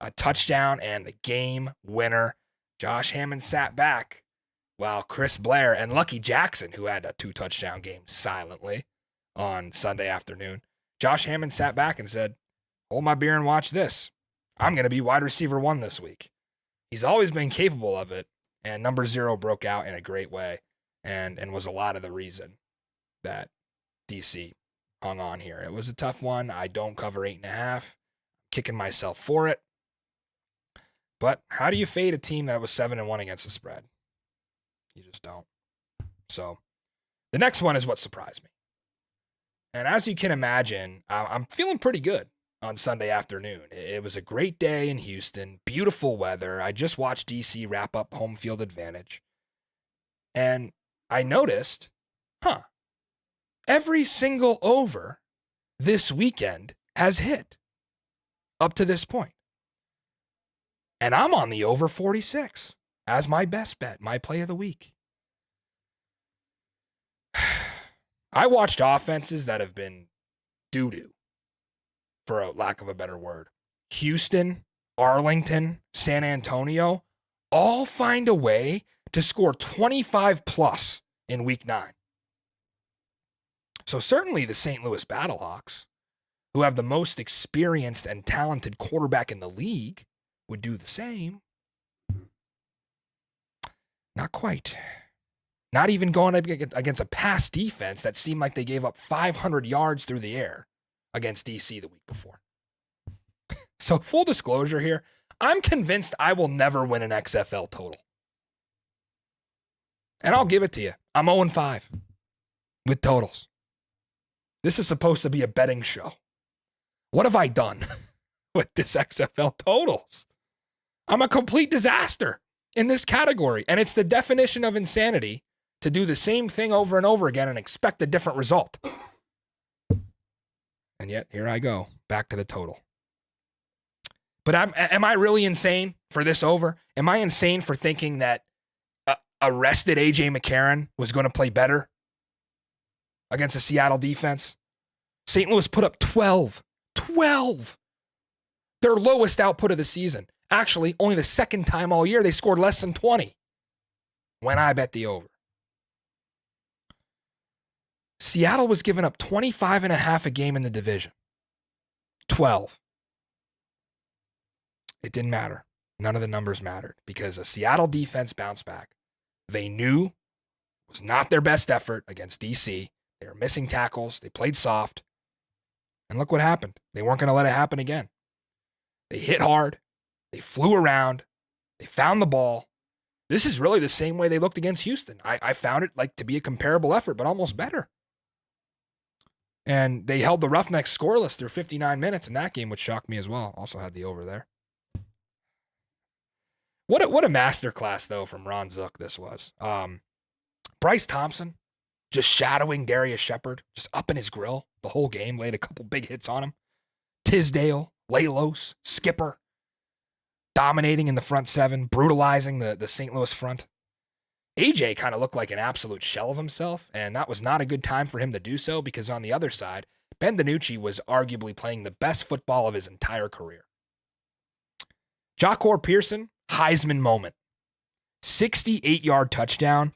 a touchdown, and the game winner. Josh Hammond sat back while Chris Blair and Lucky Jackson, who had a 2-touchdown game silently on Sunday afternoon, Josh Hammond sat back and said, "Hold my beer and watch this. I'm going to be wide receiver 1 this week." He's always been capable of it, and number 0 broke out in a great way and was a lot of the reason that DC hung on here. It was a tough one. I don't cover 8.5. Kicking myself for it. But how do you fade a team that was 7-1 against the spread? You just don't. So the next one is what surprised me. And as you can imagine, I'm feeling pretty good on Sunday afternoon. It was a great day in Houston, beautiful weather. I just watched DC wrap up home field advantage. And I noticed, every single over this weekend has hit up to this point. And I'm on the over 46 as my best bet, my play of the week. I watched offenses that have been doo-doo, for a lack of a better word. Houston, Arlington, San Antonio, all find a way to score 25 plus in week 9. So certainly the St. Louis Battlehawks, who have the most experienced and talented quarterback in the league, would do the same. Not quite. Not even going up against a pass defense that seemed like they gave up 500 yards through the air against DC the week before. So full disclosure here, I'm convinced I will never win an XFL total. And I'll give it to you. I'm 0-5 with totals. This is supposed to be a betting show. What have I done? with this XFL totals. I'm a complete disaster in this category. And it's the definition of insanity to do the same thing over and over again and expect a different result. And yet, here I go, back to the total. But am I really insane for this over? Am I insane for thinking that arrested A.J. McCarron was going to play better against a Seattle defense? St. Louis put up 12. 12! Their lowest output of the season. Actually, only the second time all year they scored less than 20 when I bet the over. Seattle was giving up 25.5 a game in the division. 12. It didn't matter. None of the numbers mattered because a Seattle defense bounced back. They knew it was not their best effort against DC. They were missing tackles. They played soft. And look what happened. They weren't going to let it happen again. They hit hard. They flew around. They found the ball. This is really the same way they looked against Houston. I found it like to be a comparable effort, but almost better. And they held the Roughnecks scoreless through 59 minutes in that game, which shocked me as well. Also had the over there. What a masterclass, though, from Ron Zook this was. Bryce Thompson just shadowing Darius Shepard, just up in his grill the whole game, laid a couple big hits on him. Tisdale, Lalos, Skipper, dominating in the front seven, brutalizing the St. Louis front. AJ kind of looked like an absolute shell of himself, and that was not a good time for him to do so because on the other side, Ben DiNucci was arguably playing the best football of his entire career. Jahcour Pearson, Heisman moment. 68-yard touchdown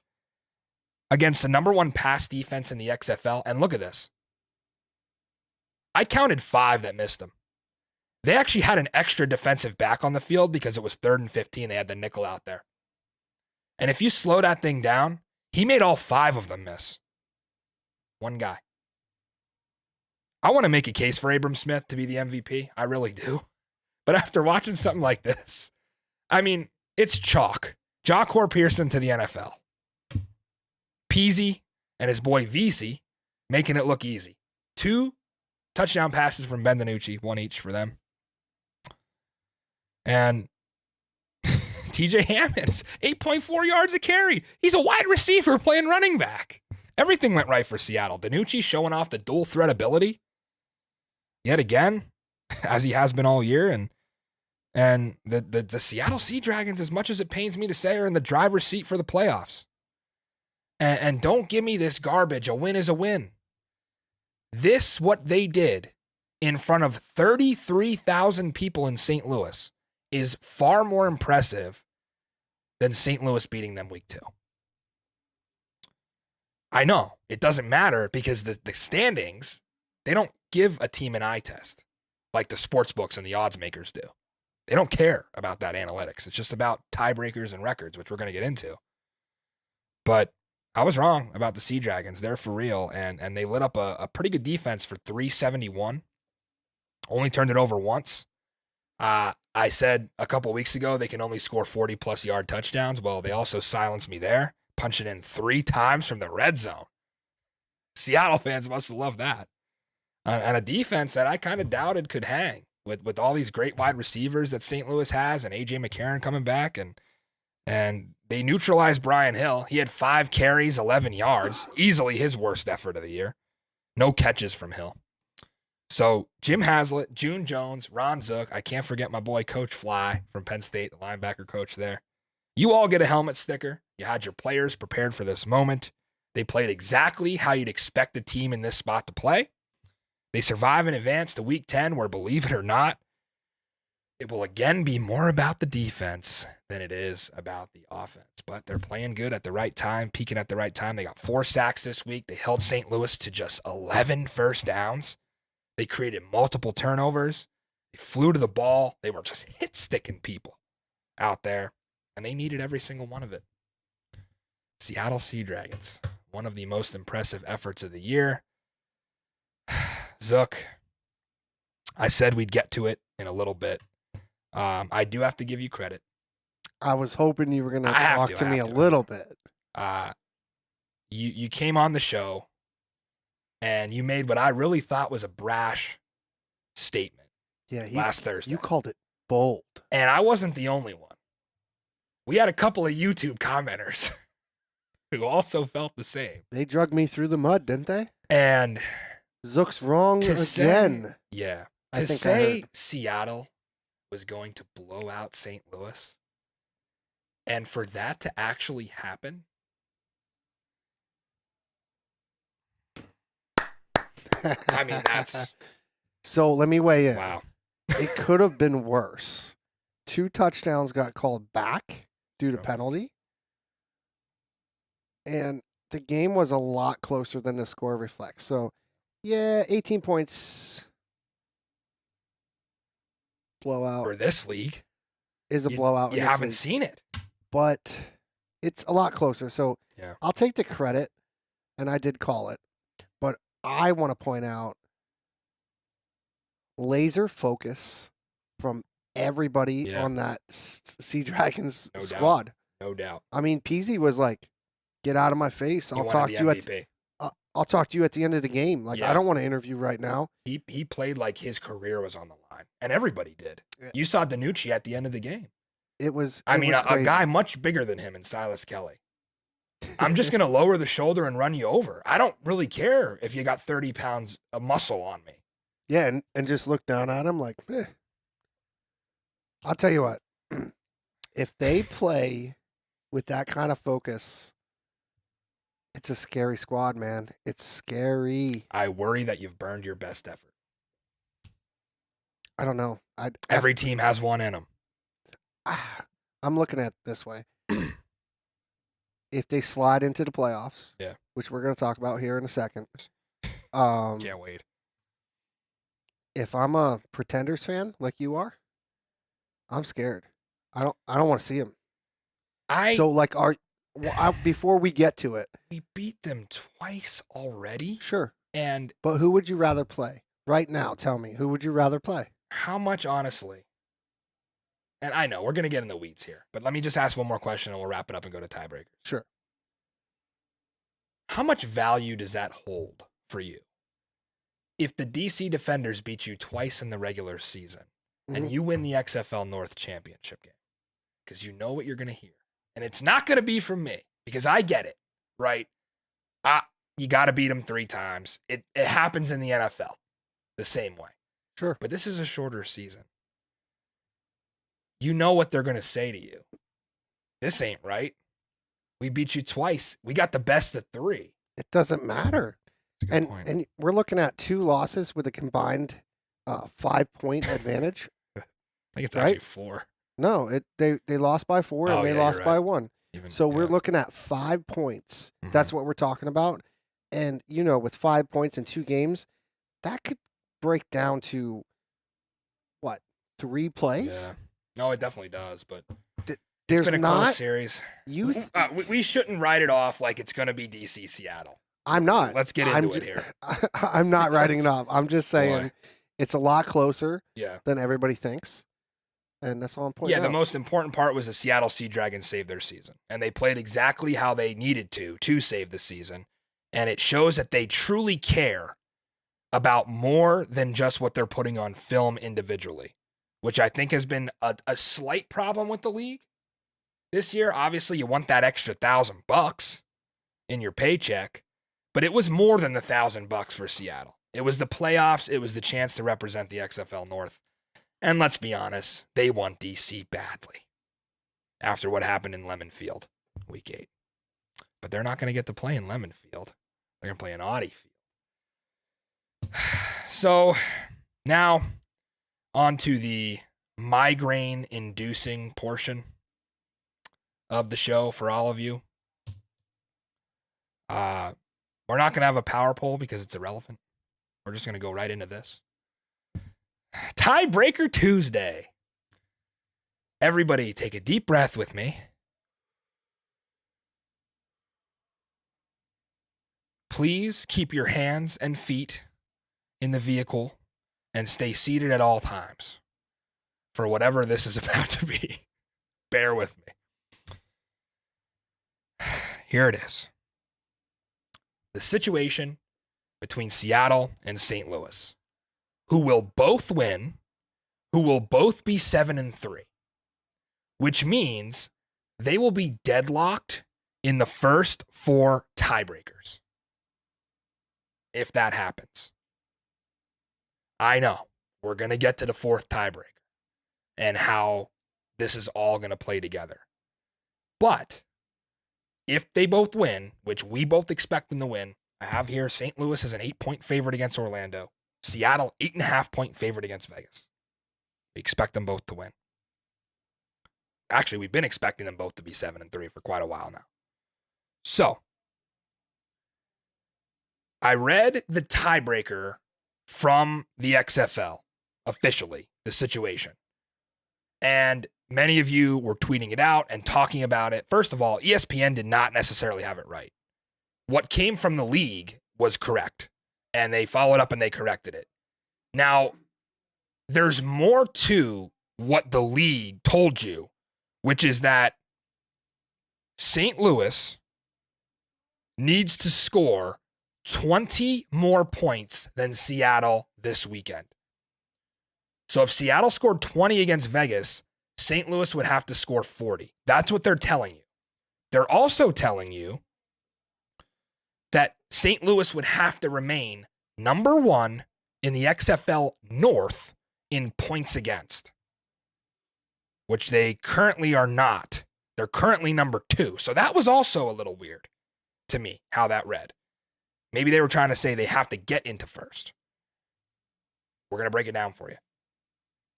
against the number one pass defense in the XFL. And look at this. I counted 5 that missed him. They actually had an extra defensive back on the field because it was 3rd and 15. They had the nickel out there. And if you slow that thing down, he made all 5 of them miss. One guy. I want to make a case for Abram Smith to be the MVP. I really do. But after watching something like this, I mean, it's chalk. Jahcour Pearson to the NFL. Peasy and his boy VC making it look easy. 2 touchdown passes from Ben DiNucci, 1 each for them. And TJ Hammonds, 8.4 yards a carry. He's a wide receiver playing running back. Everything went right for Seattle. DiNucci showing off the dual threat ability yet again, as he has been all year. And the Seattle Sea Dragons, as much as it pains me to say, are in the driver's seat for the playoffs. And don't give me this garbage. A win is a win. This, what they did in front of 33,000 people in St. Louis, is far more impressive than St. Louis beating them week 2. I know it doesn't matter because the standings, they don't give a team an eye test like the sports books and the odds makers do. They don't care about that analytics. It's just about tiebreakers and records, which we're going to get into. But I was wrong about the Sea Dragons. They're for real, and they lit up a pretty good defense for 371. Only turned it over once. I said a couple weeks ago they can only score 40-plus yard touchdowns. Well, they also silenced me there, punching in 3 times from the red zone. Seattle fans must have loved that. And a defense that I kind of doubted could hang with all these great wide receivers that St. Louis has and A.J. McCarron coming back. And they neutralized Brian Hill. He had 5 carries, 11 yards, easily his worst effort of the year. No catches from Hill. So Jim Haslett, June Jones, Ron Zook, I can't forget my boy Coach Fly from Penn State, the linebacker coach there. You all get a helmet sticker. You had your players prepared for this moment. They played exactly how you'd expect a team in this spot to play. They survive and advance to week 10 where, believe it or not, it will again be more about the defense than it is about the offense. But they're playing good at the right time, peaking at the right time. They got 4 sacks this week. They held St. Louis to just 11 first downs. They created multiple turnovers. They flew to the ball. They were just hit-sticking people out there, and they needed every single one of it. Seattle Sea Dragons, one of the most impressive efforts of the year. Zook, I said we'd get to it in a little bit. I do have to give you credit. I was hoping you were going to talk to me a little bit. You came on the show, and you made what I really thought was a brash statement. Yeah, last Thursday. You called it bold. And I wasn't the only one. We had a couple of YouTube commenters who also felt the same. They dragged me through the mud, didn't they? And Zook's wrong to again. say, yeah, I to think I say heard. Seattle was going to blow out St. Louis, and for that to actually happen, I mean, that's So let me weigh in. wow. It could have been worse. 2 touchdowns got called back due to Yep. penalty. And the game was a lot closer than the score reflects. So, yeah, 18 points blowout For this league, is a blowout. you in this haven't league, seen it. but it's a lot closer. So, Yeah. I'll take the credit, and I did call it. But I want to point out laser focus from everybody Yeah. on that Sea Dragons No doubt. squad. No doubt. I mean, Peasy was like, "Get out of my face! He I'll wanted talk the to you MVP. I'll talk to you at the end of the game. Like, Yeah. I don't want to interview right now." He played like his career was on the line, and everybody did. Yeah. You saw Danucci at the end of the game. It was. I it mean, was a crazy. guy much bigger than him and Silas Kelly. I'm just going to lower the shoulder and run you over. I don't really care if you got 30 pounds of muscle on me. Yeah, and just look down at him like, eh. I'll tell you what. If they play with that kind of focus, it's a scary squad, man. It's scary. I worry that you've burned your best effort. I don't know. Every team has one in them. I'm looking at it this way. If they slide into the playoffs, Yeah. which we're going to talk about here in a second, Can't wait. if I'm a Pretenders fan like you are, I'm scared. I don't want to see them. So like, before we get to it, we beat them twice already. sure. And But who would you rather play right now? Tell me, who would you rather play? how much, honestly? And I know we're going to get in the weeds here, but let me just ask one more question and we'll wrap it up and go to tiebreakers. Sure. How much value does that hold for you? If the DC Defenders beat you twice in the regular season and Mhm. you win the XFL North championship game, because you know what you're going to hear. And it's not going to be from me because I get it, right? You got to beat them 3 times. It happens in the NFL the same way. Sure. But this is a shorter season. You know what they're going to say to you. This ain't right. We beat you twice. We got the best of 3. It doesn't matter. That's a good point. And we're looking at 2 losses with a combined 5-point advantage. I think it's right? actually 4. No, they lost by 4 Oh, and they yeah, lost you're by right. 1. Even, So we're yeah. looking at 5 points. Mhm. That's what we're talking about. And, with 5 points in 2 games, that could break down to, what, 3 plays? Yeah. No, it definitely does, but it's There's been a not. close series. We shouldn't write it off like it's going to be DC Seattle. I'm not. Let's get into it here. I'm not writing it off. I'm just saying Boy. it's a lot closer Yeah. than everybody thinks. And that's all I'm pointing Yeah, the out. most important part was the Seattle Sea Dragons saved their season. And they played exactly how they needed to save the season. And it shows that they truly care about more than just what they're putting on film individually, which I think has been a slight problem with the league. This year, obviously, you want that extra $1,000 in your paycheck, but it was more than the $1,000 for Seattle. It was the playoffs. It was the chance to represent the XFL North. And let's be honest, they want DC badly after what happened in Lemon Field week 8. But they're not going to get to play in Lemon Field. They're going to play in Audi Field. So now on to the migraine-inducing portion of the show for all of you. We're not going to have a power poll because it's irrelevant. We're just going to go right into this. Tiebreaker Tuesday. Everybody take a deep breath with me. Please keep your hands and feet in the vehicle and stay seated at all times for whatever this is about to be. Bear with me. Here it is. The situation between Seattle and St. Louis, who will both win who will both be 7-3, which means they will be deadlocked in the first 4 tiebreakers. If that happens. I know we're going to get to the 4th tiebreaker and how this is all going to play together. But if they both win, which we both expect them to win, I have here St. Louis is an 8-point favorite against Orlando. Seattle, 8.5-point favorite against Vegas. We expect them both to win. Actually, we've been expecting them both to be 7-3 for quite a while now. So, I read the tiebreaker from the XFL, officially, the situation. And many of you were tweeting it out and talking about it. First of all, ESPN did not necessarily have it right. What came from the league was correct, and they followed up and they corrected it. Now, there's more to what the league told you, which is that St. Louis needs to score 20 more points than Seattle this weekend. So if Seattle scored 20 against Vegas, St. Louis would have to score 40. That's what they're telling you. They're also telling you that St. Louis would have to remain number 1 in the XFL North in points against, which they currently are not. They're currently number 2. So that was also a little weird to me, how that read. Maybe they were trying to say they have to get into first. We're going to break it down for you.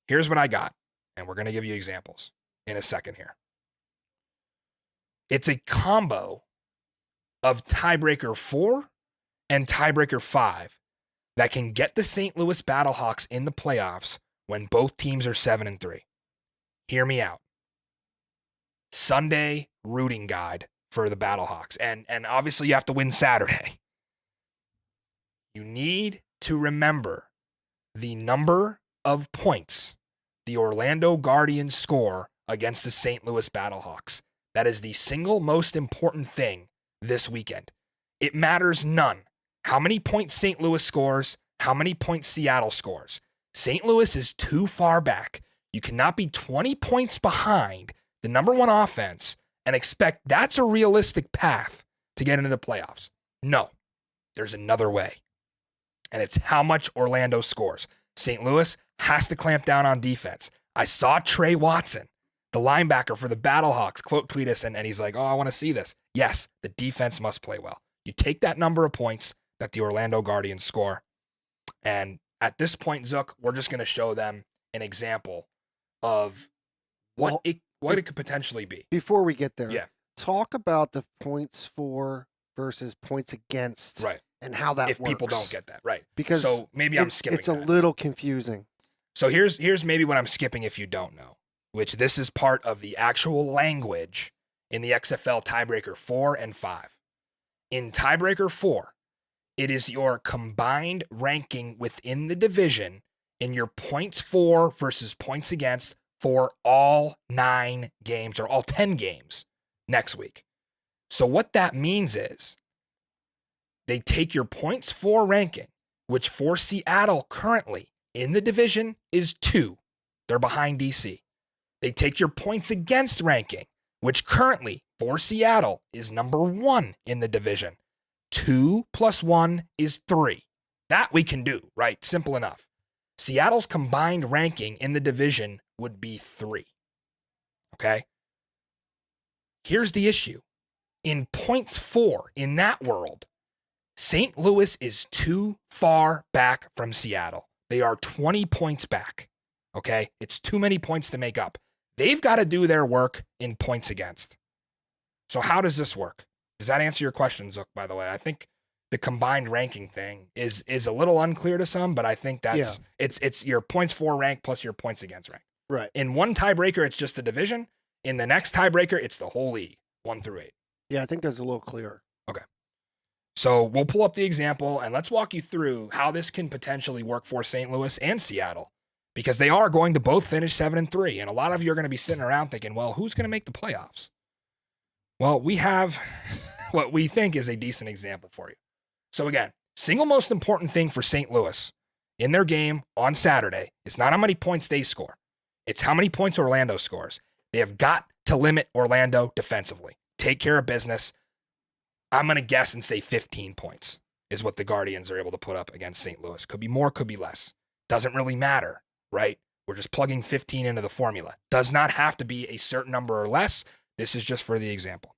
Here's what I got, and we're going to give you examples in a second here. It's a combo of tiebreaker 4 and tiebreaker 5 that can get the St. Louis Battlehawks in the playoffs when both teams are 7-3. Hear me out. Sunday rooting guide for the Battlehawks. And obviously you have to win Saturday. You need to remember the number of points the Orlando Guardians score against the St. Louis Battlehawks. That is the single most important thing this weekend. It matters none how many points St. Louis scores, how many points Seattle scores. St. Louis is too far back. You cannot be 20 points behind the number 1 offense and expect that's a realistic path to get into the playoffs. No, there's another way. And it's how much Orlando scores. St. Louis has to clamp down on defense. I saw Trey Watson, the linebacker for the Battlehawks, quote tweet us, and he's like, oh, I want to see this. Yes, the defense must play well. You take that number of points that the Orlando Guardians score, and at this point, Zook, we're just going to show them an example of what it could potentially be. Before we get there, Yeah. talk about the points for versus points against, Right. and how that If works. people don't get that, right. Because so maybe I'm skipping it's a that. little confusing. So here's maybe what I'm skipping if you don't know, which this is part of the actual language in the XFL tiebreaker 4 and 5. In tiebreaker 4, it is your combined ranking within the division in your points for versus points against for all 9 games or all 10 games next week. So what that means is they take your points for ranking, which for Seattle currently in the division is 2. They're behind DC. They take your points against ranking, which currently for Seattle is number 1 in the division. 2 + 1 is 3. That we can do, right? Simple enough. Seattle's combined ranking in the division would be 3. Okay? Here's the issue. In points for, in that world, St. Louis is too far back from Seattle. They are 20 points back. Okay? It's too many points to make up. They've got to do their work in points against. So how does this work? Does that answer your question, Zook, by the way? I think the combined ranking thing is a little unclear to some, but I think that's it's your points for rank plus your points against rank. Right. In one tiebreaker, it's just the division. In the next tiebreaker, it's the whole league, 1 through 8. Yeah, I think that's a little clearer. Okay. So we'll pull up the example and let's walk you through how this can potentially work for St. Louis and Seattle, because they are going to both finish 7-3. And a lot of you are going to be sitting around thinking, well, who's going to make the playoffs? Well, we have what we think is a decent example for you. So again, single most important thing for St. Louis in their game on Saturday is not how many points they score. It's how many points Orlando scores. They have got to limit Orlando defensively. Take care of business. I'm going to guess and say 15 points is what the Guardians are able to put up against St. Louis. Could be more, could be less. Doesn't really matter, right? We're just plugging 15 into the formula. Does not have to be a certain number or less. This is just for the example.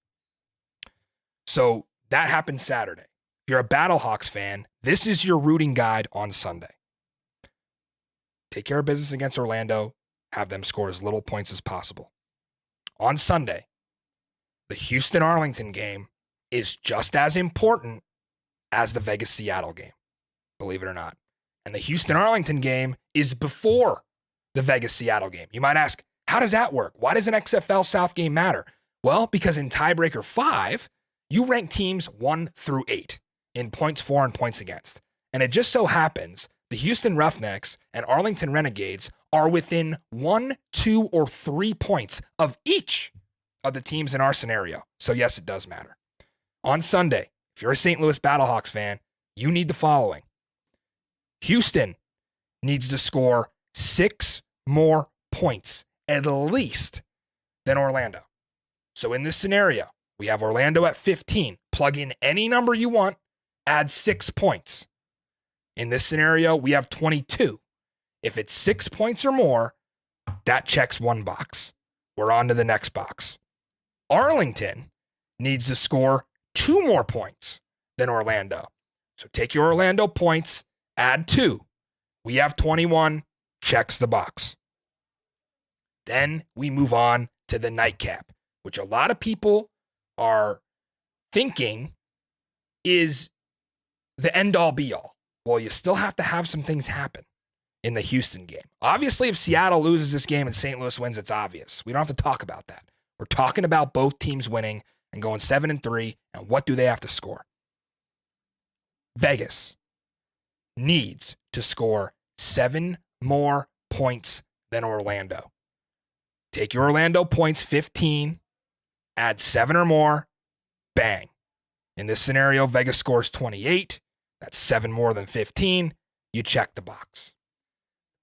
So that happened Saturday. If you're a Battlehawks fan, this is your rooting guide on Sunday. Take care of business against Orlando. Have them score as little points as possible. On Sunday, the Houston-Arlington game is just as important as the Vegas-Seattle game, believe it or not. And the Houston-Arlington game is before the Vegas-Seattle game. You might ask, how does that work? Why does an XFL South game matter? Well, because in tiebreaker 5, you rank teams 1 through 8 in points for and points against. And it just so happens the Houston Roughnecks and Arlington Renegades are within 1, 2, or 3 points of each of the teams in our scenario. So yes, it does matter. On Sunday, if you're a St. Louis Battlehawks fan, you need the following. Houston needs to score 6 more points, at least, than Orlando. So in this scenario, we have Orlando at 15. Plug in any number you want, add 6 points. In this scenario, we have 22. If it's 6 points or more, that checks 1 box. We're on to the next box. Arlington needs to score 2 more points than Orlando. So take your Orlando points, add 2. We have 21, checks the box. Then we move on to the nightcap, which a lot of people are thinking is the end-all be-all. Well, you still have to have some things happen in the Houston game. Obviously, if Seattle loses this game and St. Louis wins, it's obvious. We don't have to talk about that. We're talking about both teams winning and going 7-3, and what do they have to score? Vegas needs to score 7 more points than Orlando. Take your Orlando points, 15, add 7 or more, bang. In this scenario, Vegas scores 28. That's 7 more than 15. You check the box.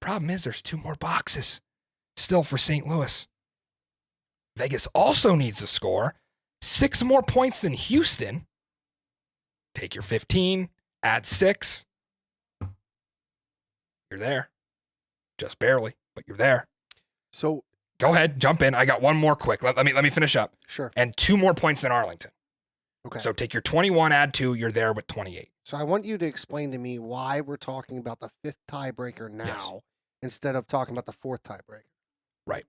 Problem is, there's 2 more boxes still for St. Louis. Vegas also needs to score 6 more points than Houston. Take your 15, add 6. You're there. Just barely, but you're there. So go ahead, jump in. I got one more quick. Let me finish up. Sure. And 2 more points than Arlington. Okay. So take your 21, add 2. You're there with 28. So I want you to explain to me why we're talking about the 5th tiebreaker now instead of talking about the 4th tiebreaker. Right.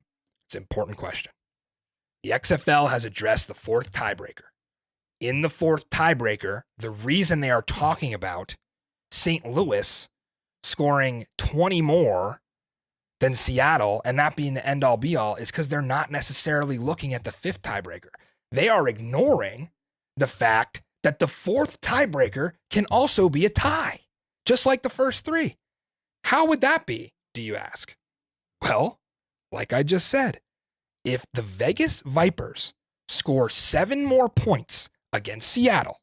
It's an important question. The XFL has addressed the 4th tiebreaker. In the 4th tiebreaker, the reason they are talking about St. Louis scoring 20 more than Seattle and that being the end-all be-all is because they're not necessarily looking at the 5th tiebreaker. They are ignoring the fact that the 4th tiebreaker can also be a tie, just like the first 3. How would that be, do you ask? Well, like I just said, if the Vegas Vipers score 7 more points against Seattle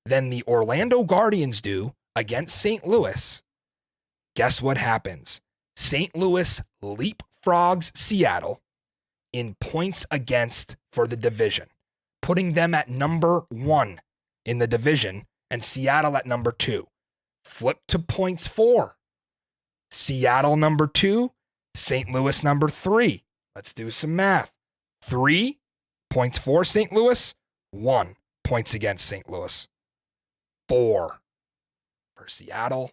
than the Orlando Guardians do against St. Louis, guess what happens? St. Louis leapfrogs Seattle in points against for the division, putting them at number 1 in the division and Seattle at number 2. Flip to points for. Seattle number 2, St. Louis number 3. Let's do some math. 3 points for St. Louis, 1 points against St. Louis. 4 for Seattle,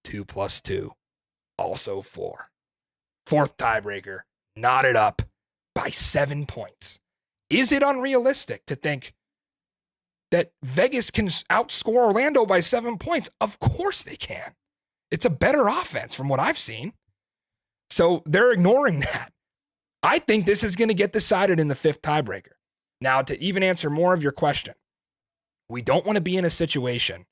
2 plus 2, also 4. 4th tiebreaker, knotted up by 7 points. Is it unrealistic to think that Vegas can outscore Orlando by 7 points? Of course they can. It's a better offense from what I've seen. So they're ignoring that. I think this is going to get decided in the 5th tiebreaker. Now, to even answer more of your question, we don't want to be in a situation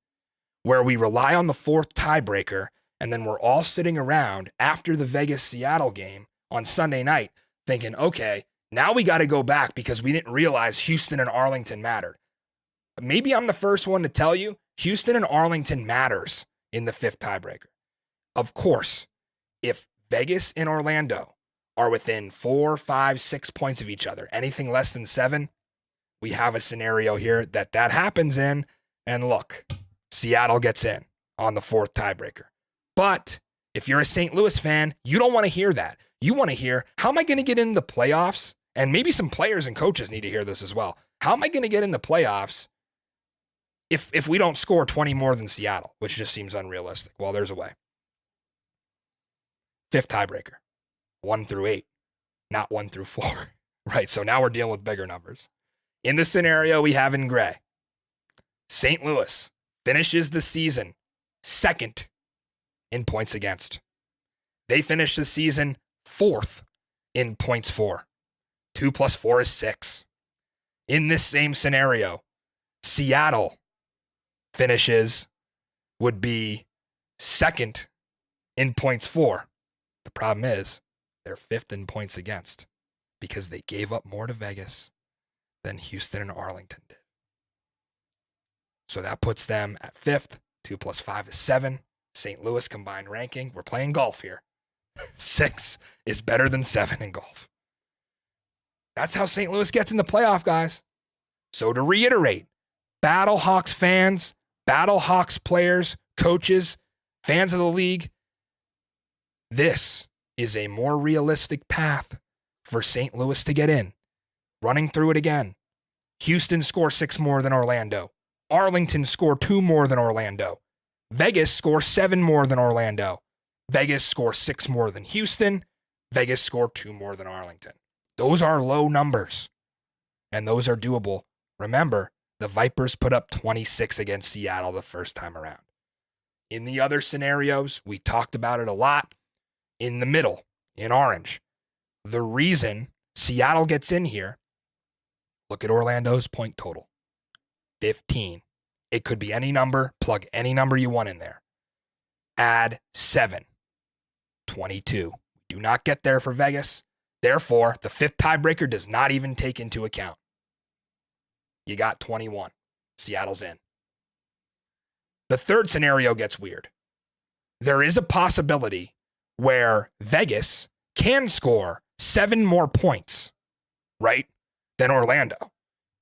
where we rely on the 4th tiebreaker and then we're all sitting around after the Vegas-Seattle game on Sunday night thinking, okay, now we got to go back because we didn't realize Houston and Arlington mattered. Maybe I'm the first one to tell you Houston and Arlington matters in the 5th tiebreaker. of course, if Vegas and Orlando are within 4, 5, 6 points of each other, anything less than 7, we have a scenario here that happens in. And look, Seattle gets in on the 4th tiebreaker. But if you're a St. Louis fan, you don't want to hear that. You want to hear, how am I going to get in the playoffs? And maybe some players and coaches need to hear this as well. How am I going to get in the playoffs if we don't score 20 more than Seattle, which just seems unrealistic? Well, there's a way. 5th tiebreaker, 1 through 8, not 1 through 4, right? So now we're dealing with bigger numbers. In the scenario we have in gray, St. Louis finishes the season 2nd in points against. They finish the season 4th in points for. 2 + 4 is 6. In this same scenario, Seattle would be 2nd in points for. The problem is they're 5th in points against because they gave up more to Vegas than Houston and Arlington did. So that puts them at 5th. 2 + 5 is 7. St. Louis combined ranking. We're playing golf here. 6 is better than 7 in golf. That's how St. Louis gets in the playoff, guys. So to reiterate, Battlehawks fans, Battlehawks players, coaches, fans of the league, this is a more realistic path for St. Louis to get in. Running through it again. Houston scores 6 more than Orlando. Arlington score 2 more than Orlando. Vegas scores 7 more than Orlando. Vegas scores 6 more than Houston. Vegas score 2 more than Arlington. Those are low numbers, and those are doable. Remember, the Vipers put up 26 against Seattle the first time around. In the other scenarios, we talked about it a lot. In the middle, in orange, the reason Seattle gets in here, look at Orlando's point total, 15. It could be any number, plug any number you want in there. Add 7, 22. Do not get there for Vegas. Therefore, the 5th tiebreaker does not even take into account. You got 21. Seattle's in. The 3rd scenario gets weird. There is a possibility where Vegas can score 7 more points, right, than Orlando.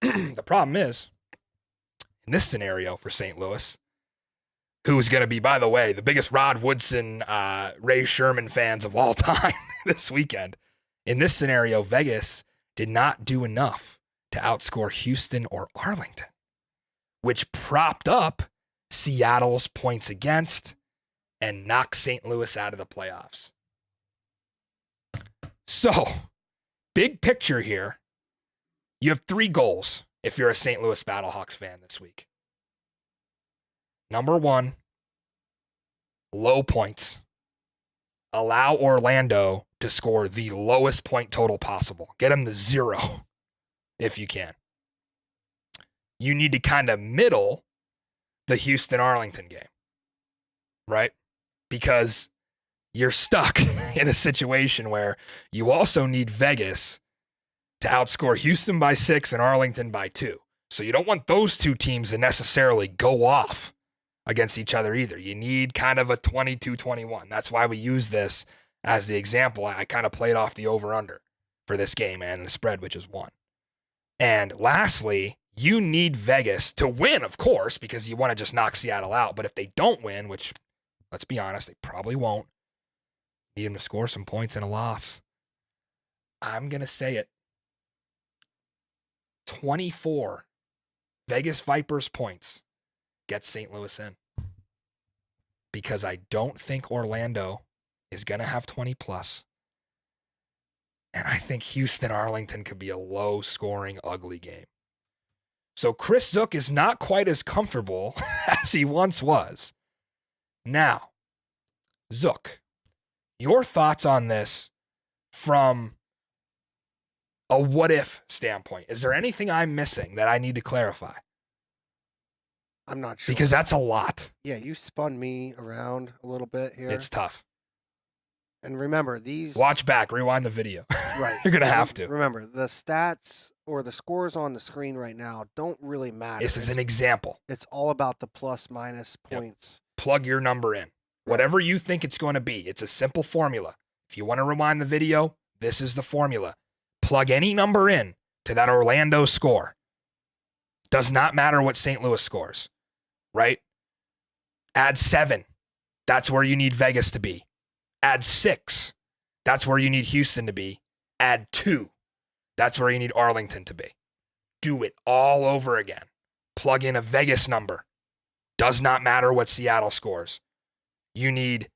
The problem is, in this scenario for St. Louis, who is going to be, by the way, the biggest Rod Woodson, Ray Sherman fans of all time this weekend. In this scenario, Vegas did not do enough to outscore Houston or Arlington, which propped up Seattle's points against and knocked St. Louis out of the playoffs. So, big picture here, you have 3 goals if you're a St. Louis Battlehawks fan this week. Number 1, low points. Allow Orlando to score the lowest point total possible. Get them to 0 if you can. You need to kind of middle the Houston-Arlington game, right? Because you're stuck in a situation where you also need Vegas to outscore Houston by 6 and Arlington by 2. So you don't want those 2 teams to necessarily go off against each other either. You need kind of a 22-21. That's why we use this as the example. I kind of played off the over-under for this game and the spread, which is 1. And lastly, you need Vegas to win, of course, because you want to just knock Seattle out. But if they don't win, which, let's be honest, they probably won't, need them to score some points in a loss. I'm going to say it. 24 Vegas Vipers points gets St. Louis in. Because I don't think Orlando is going to have 20 plus. And I think Houston-Arlington could be a low-scoring, ugly game. So Chris Zook is not quite as comfortable as he once was. Now, Zook, your thoughts on this from a what-if standpoint. Is there anything I'm missing that I need to clarify? I'm not sure. Because that's a lot. Yeah, you spun me around a little bit here. It's tough. And remember, these... Watch back. Rewind the video. Right. You're going to have to. Remember, the stats or the scores on the screen right now don't really matter. This is an example. It's all about the plus-minus points. Plug your number in. Whatever you think it's going to be, it's a simple formula. If you want to rewind the video, this is the formula. Plug any number in to that Orlando score. Does not matter what St. Louis scores, right? Add 7. That's where you need Vegas to be. Add 6. That's where you need Houston to be. Add 2. That's where you need Arlington to be. Do it all over again. Plug in a Vegas number. Does not matter what Seattle scores. You need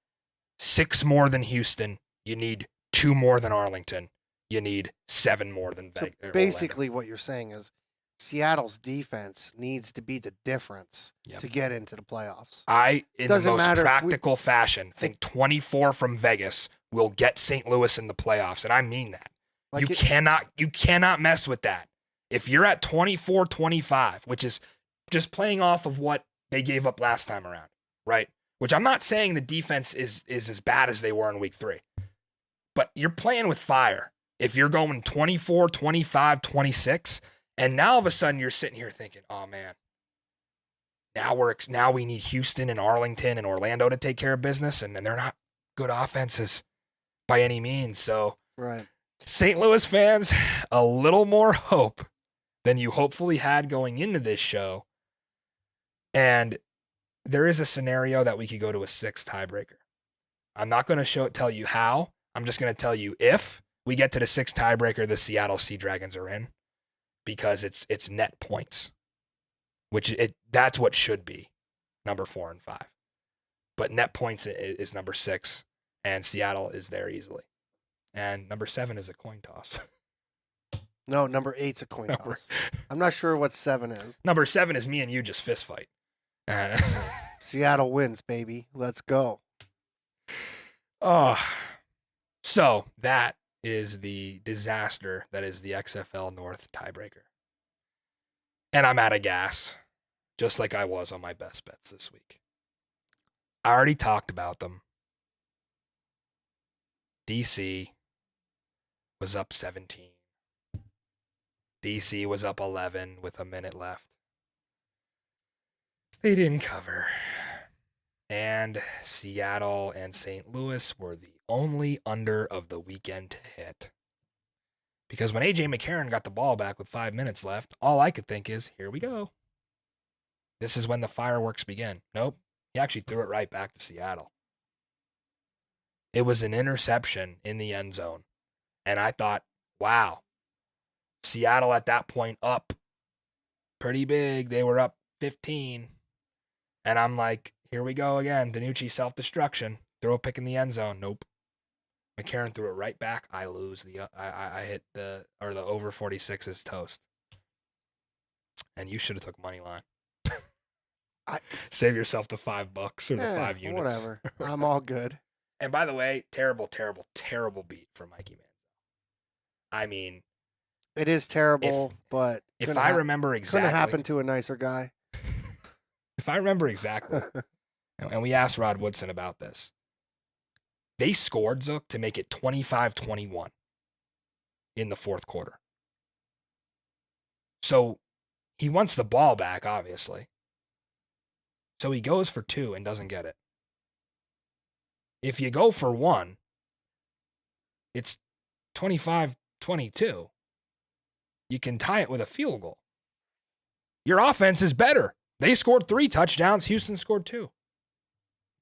6 more than Houston. You need 2 more than Arlington. You need 7 more than Vegas. So basically, what you're saying is Seattle's defense needs to be the difference to get into the playoffs. In the most practical fashion, think 24 from Vegas will get St. Louis in the playoffs, and I mean that. Like you cannot mess with that. If you're at 24-25, which is just playing off of what they gave up last time around, right? Which I'm not saying the defense is as bad as they were in week 3. But you're playing with fire. If you're going 24, 25, 26, and now all of a sudden you're sitting here thinking, oh man, now we need Houston and Arlington and Orlando to take care of business, and they're not good offenses by any means. So right. St. Louis fans, a little more hope than you hopefully had going into this show. And there is a scenario that we could go to a 6th tiebreaker. I'm not going to tell you how. I'm just going to tell you if we get to the 6th tiebreaker, the Seattle Sea Dragons are in, because it's net points, which that's what should be number 4 and 5. But net points is number 6, and Seattle is there easily. And number 7 is a coin toss. No, number 8's a coin toss. I'm not sure what 7 is. Number 7 is me and you just fist fight. Seattle wins, baby. Let's go. Oh, so that is the disaster that is the XFL North tiebreaker. And I'm out of gas, just like I was on my best bets this week. I already talked about them. DC was up 17. DC was up 11 with a minute left. They didn't cover. And Seattle and St. Louis were the only under of the weekend to hit. Because when A.J. McCarron got the ball back with 5 minutes left, all I could think is, here we go. This is when the fireworks begin. Nope. He actually threw it right back to Seattle. It was an interception in the end zone. And I thought, wow. Seattle at that point up pretty big. They were up 15. And I'm like, here we go again. DiNucci self-destruction. Throw a pick in the end zone. Nope. McCarron threw it right back. I lose. I hit the over 46 is toast. And you should have took money line. Save yourself the $5 or the 5 units. Whatever. I'm all good. And by the way, terrible beat for Mikey Manziel. I mean, it is terrible, but if I remember exactly, couldn't happen to a nicer guy. If I remember exactly, and we asked Rod Woodson about this, they scored, Zook, to make it 25-21 in the fourth quarter. So he wants the ball back, obviously. So he goes for 2 and doesn't get it. If you go for 1, it's 25-22. You can tie it with a field goal. Your offense is better. They scored 3 touchdowns. Houston scored 2.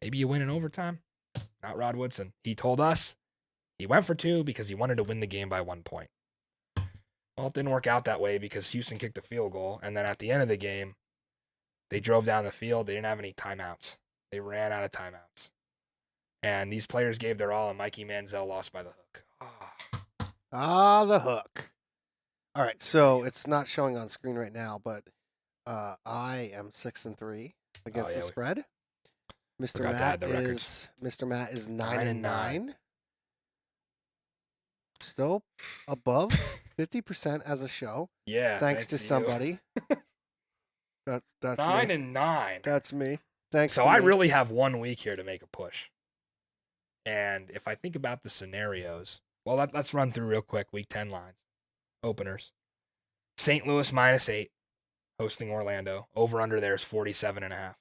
Maybe you win in overtime. Not Rod Woodson. He told us he went for 2 because he wanted to win the game by 1 point. Well, it didn't work out that way because Houston kicked the field goal. And then at the end of the game, they drove down the field. They didn't have any timeouts. They ran out of timeouts. And these players gave their all, and Mikey Manziel lost by the hook. The hook. All right, so it's not showing on screen right now, but I am 6-3 against the spread. Mr. Matt is 9-9. Still above 50% as a show. Yeah, thanks to somebody. That's 9-9. That's me. Thanks. So I really have 1 week here to make a push. And if I think about the scenarios, well, let's run through real quick. Week 10 lines, openers. St. Louis -8, hosting Orlando. Over under there is 47.5.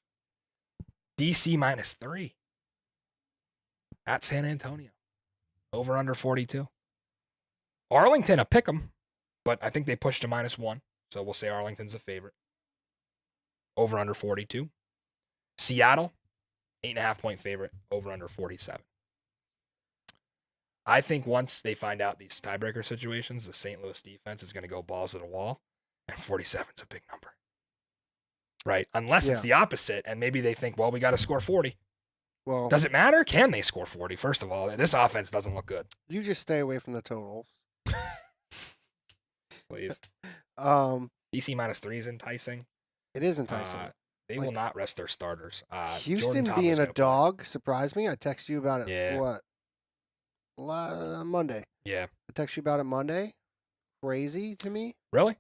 DC -3. at San Antonio. Over under 42. Arlington, a pick 'em, but I think they pushed to -1. So we'll say Arlington's a favorite. Over under 42. Seattle, 8.5-point favorite. Over under 47. I think once they find out these tiebreaker situations, the St. Louis defense is going to go balls to the wall, and 47 is a big number. Right? Unless it's the opposite, and maybe they think, well, we got to score 40. Well, does it matter? Can they score 40? First of all, this offense doesn't look good. You just stay away from the totals. Please. DC -3 is enticing. It is enticing. They will not rest their starters. Houston being a dog surprised me. I texted you about it. What? Monday. Yeah. I texted you about it Monday. Crazy to me. Really?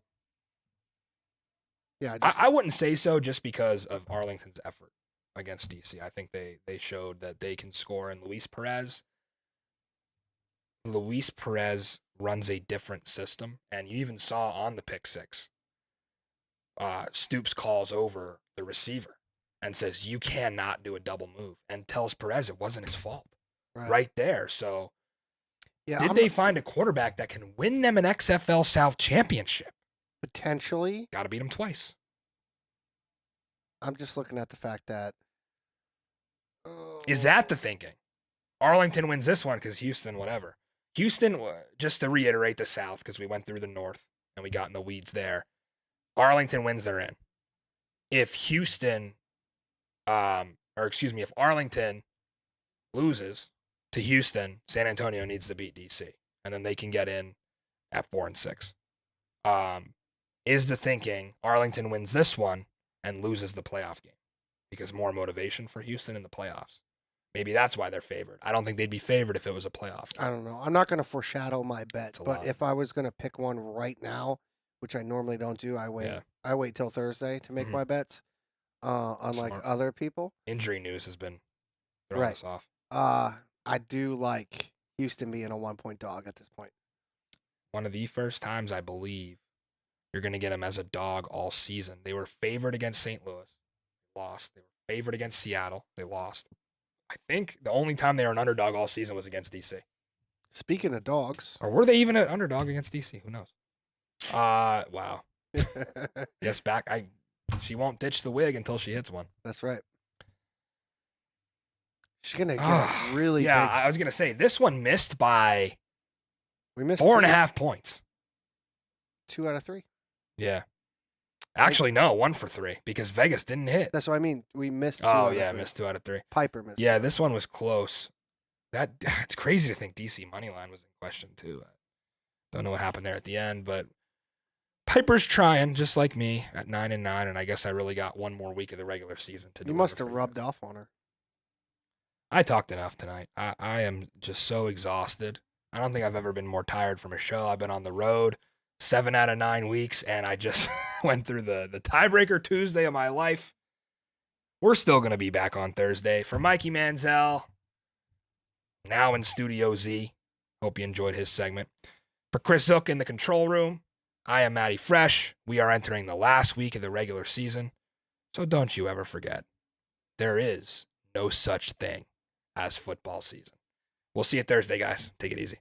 Yeah. I wouldn't say so just because of Arlington's effort against DC. I think they showed that they can score. And Luis Perez runs a different system. And you even saw on the pick six, Stoops calls over the receiver and says, you cannot do a double move, and tells Perez it wasn't his fault right there. So did they find a quarterback that can win them an XFL South championship? Potentially. Got to beat them twice. I'm just looking at the fact that. Is that the thinking? Arlington wins this one because Houston, whatever. Houston, just to reiterate the South, because we went through the North and we got in the weeds there. Arlington wins, they're in. If Arlington loses to Houston, San Antonio needs to beat DC, and then they can get in at 4-6. Is the thinking Arlington wins this one and loses the playoff game because more motivation for Houston in the playoffs? Maybe that's why they're favored. I don't think they'd be favored if it was a playoff game. I don't know. I'm not going to foreshadow my bet, but if I was going to pick one right now, which I normally don't do, I wait. I wait till Thursday to make my bets. Unlike other people. Injury news has been throwing us off. I do like Houston being a 1-point dog at this point. One of the first times, I believe, you're going to get them as a dog all season. They were favored against St. Louis. They lost. They were favored against Seattle. They lost. I think the only time they were an underdog all season was against DC. Speaking of dogs. Or were they even an underdog against DC? Who knows? Wow. Yes, she won't ditch the wig until she hits one. That's right. She's going to get really big. Yeah, I was going to say, this one missed by we missed 4.5 points. 2 out of 3. Yeah. Actually, no, 1 for 3 because Vegas didn't hit. That's what I mean. We missed 2 out of 3. Missed 2 out of 3. Piper missed. Yeah, this one was close. It's crazy to think DC Moneyline was in question, too. Don't know what happened there at the end, but Piper's trying, just like me, at 9-9, and I guess I really got one more week of the regular season to do. You must have rubbed off on her. I talked enough tonight. I am just so exhausted. I don't think I've ever been more tired from a show. I've been on the road 7 out of 9 weeks, and I just went through the tiebreaker Tuesday of my life. We're still going to be back on Thursday. For Mikey Manziel, now in Studio Z. Hope you enjoyed his segment. For Chris Zook in the control room, I am Matty Fresh. We are entering the last week of the regular season, so don't you ever forget, there is no such thing as football season. We'll see you Thursday, guys. Take it easy.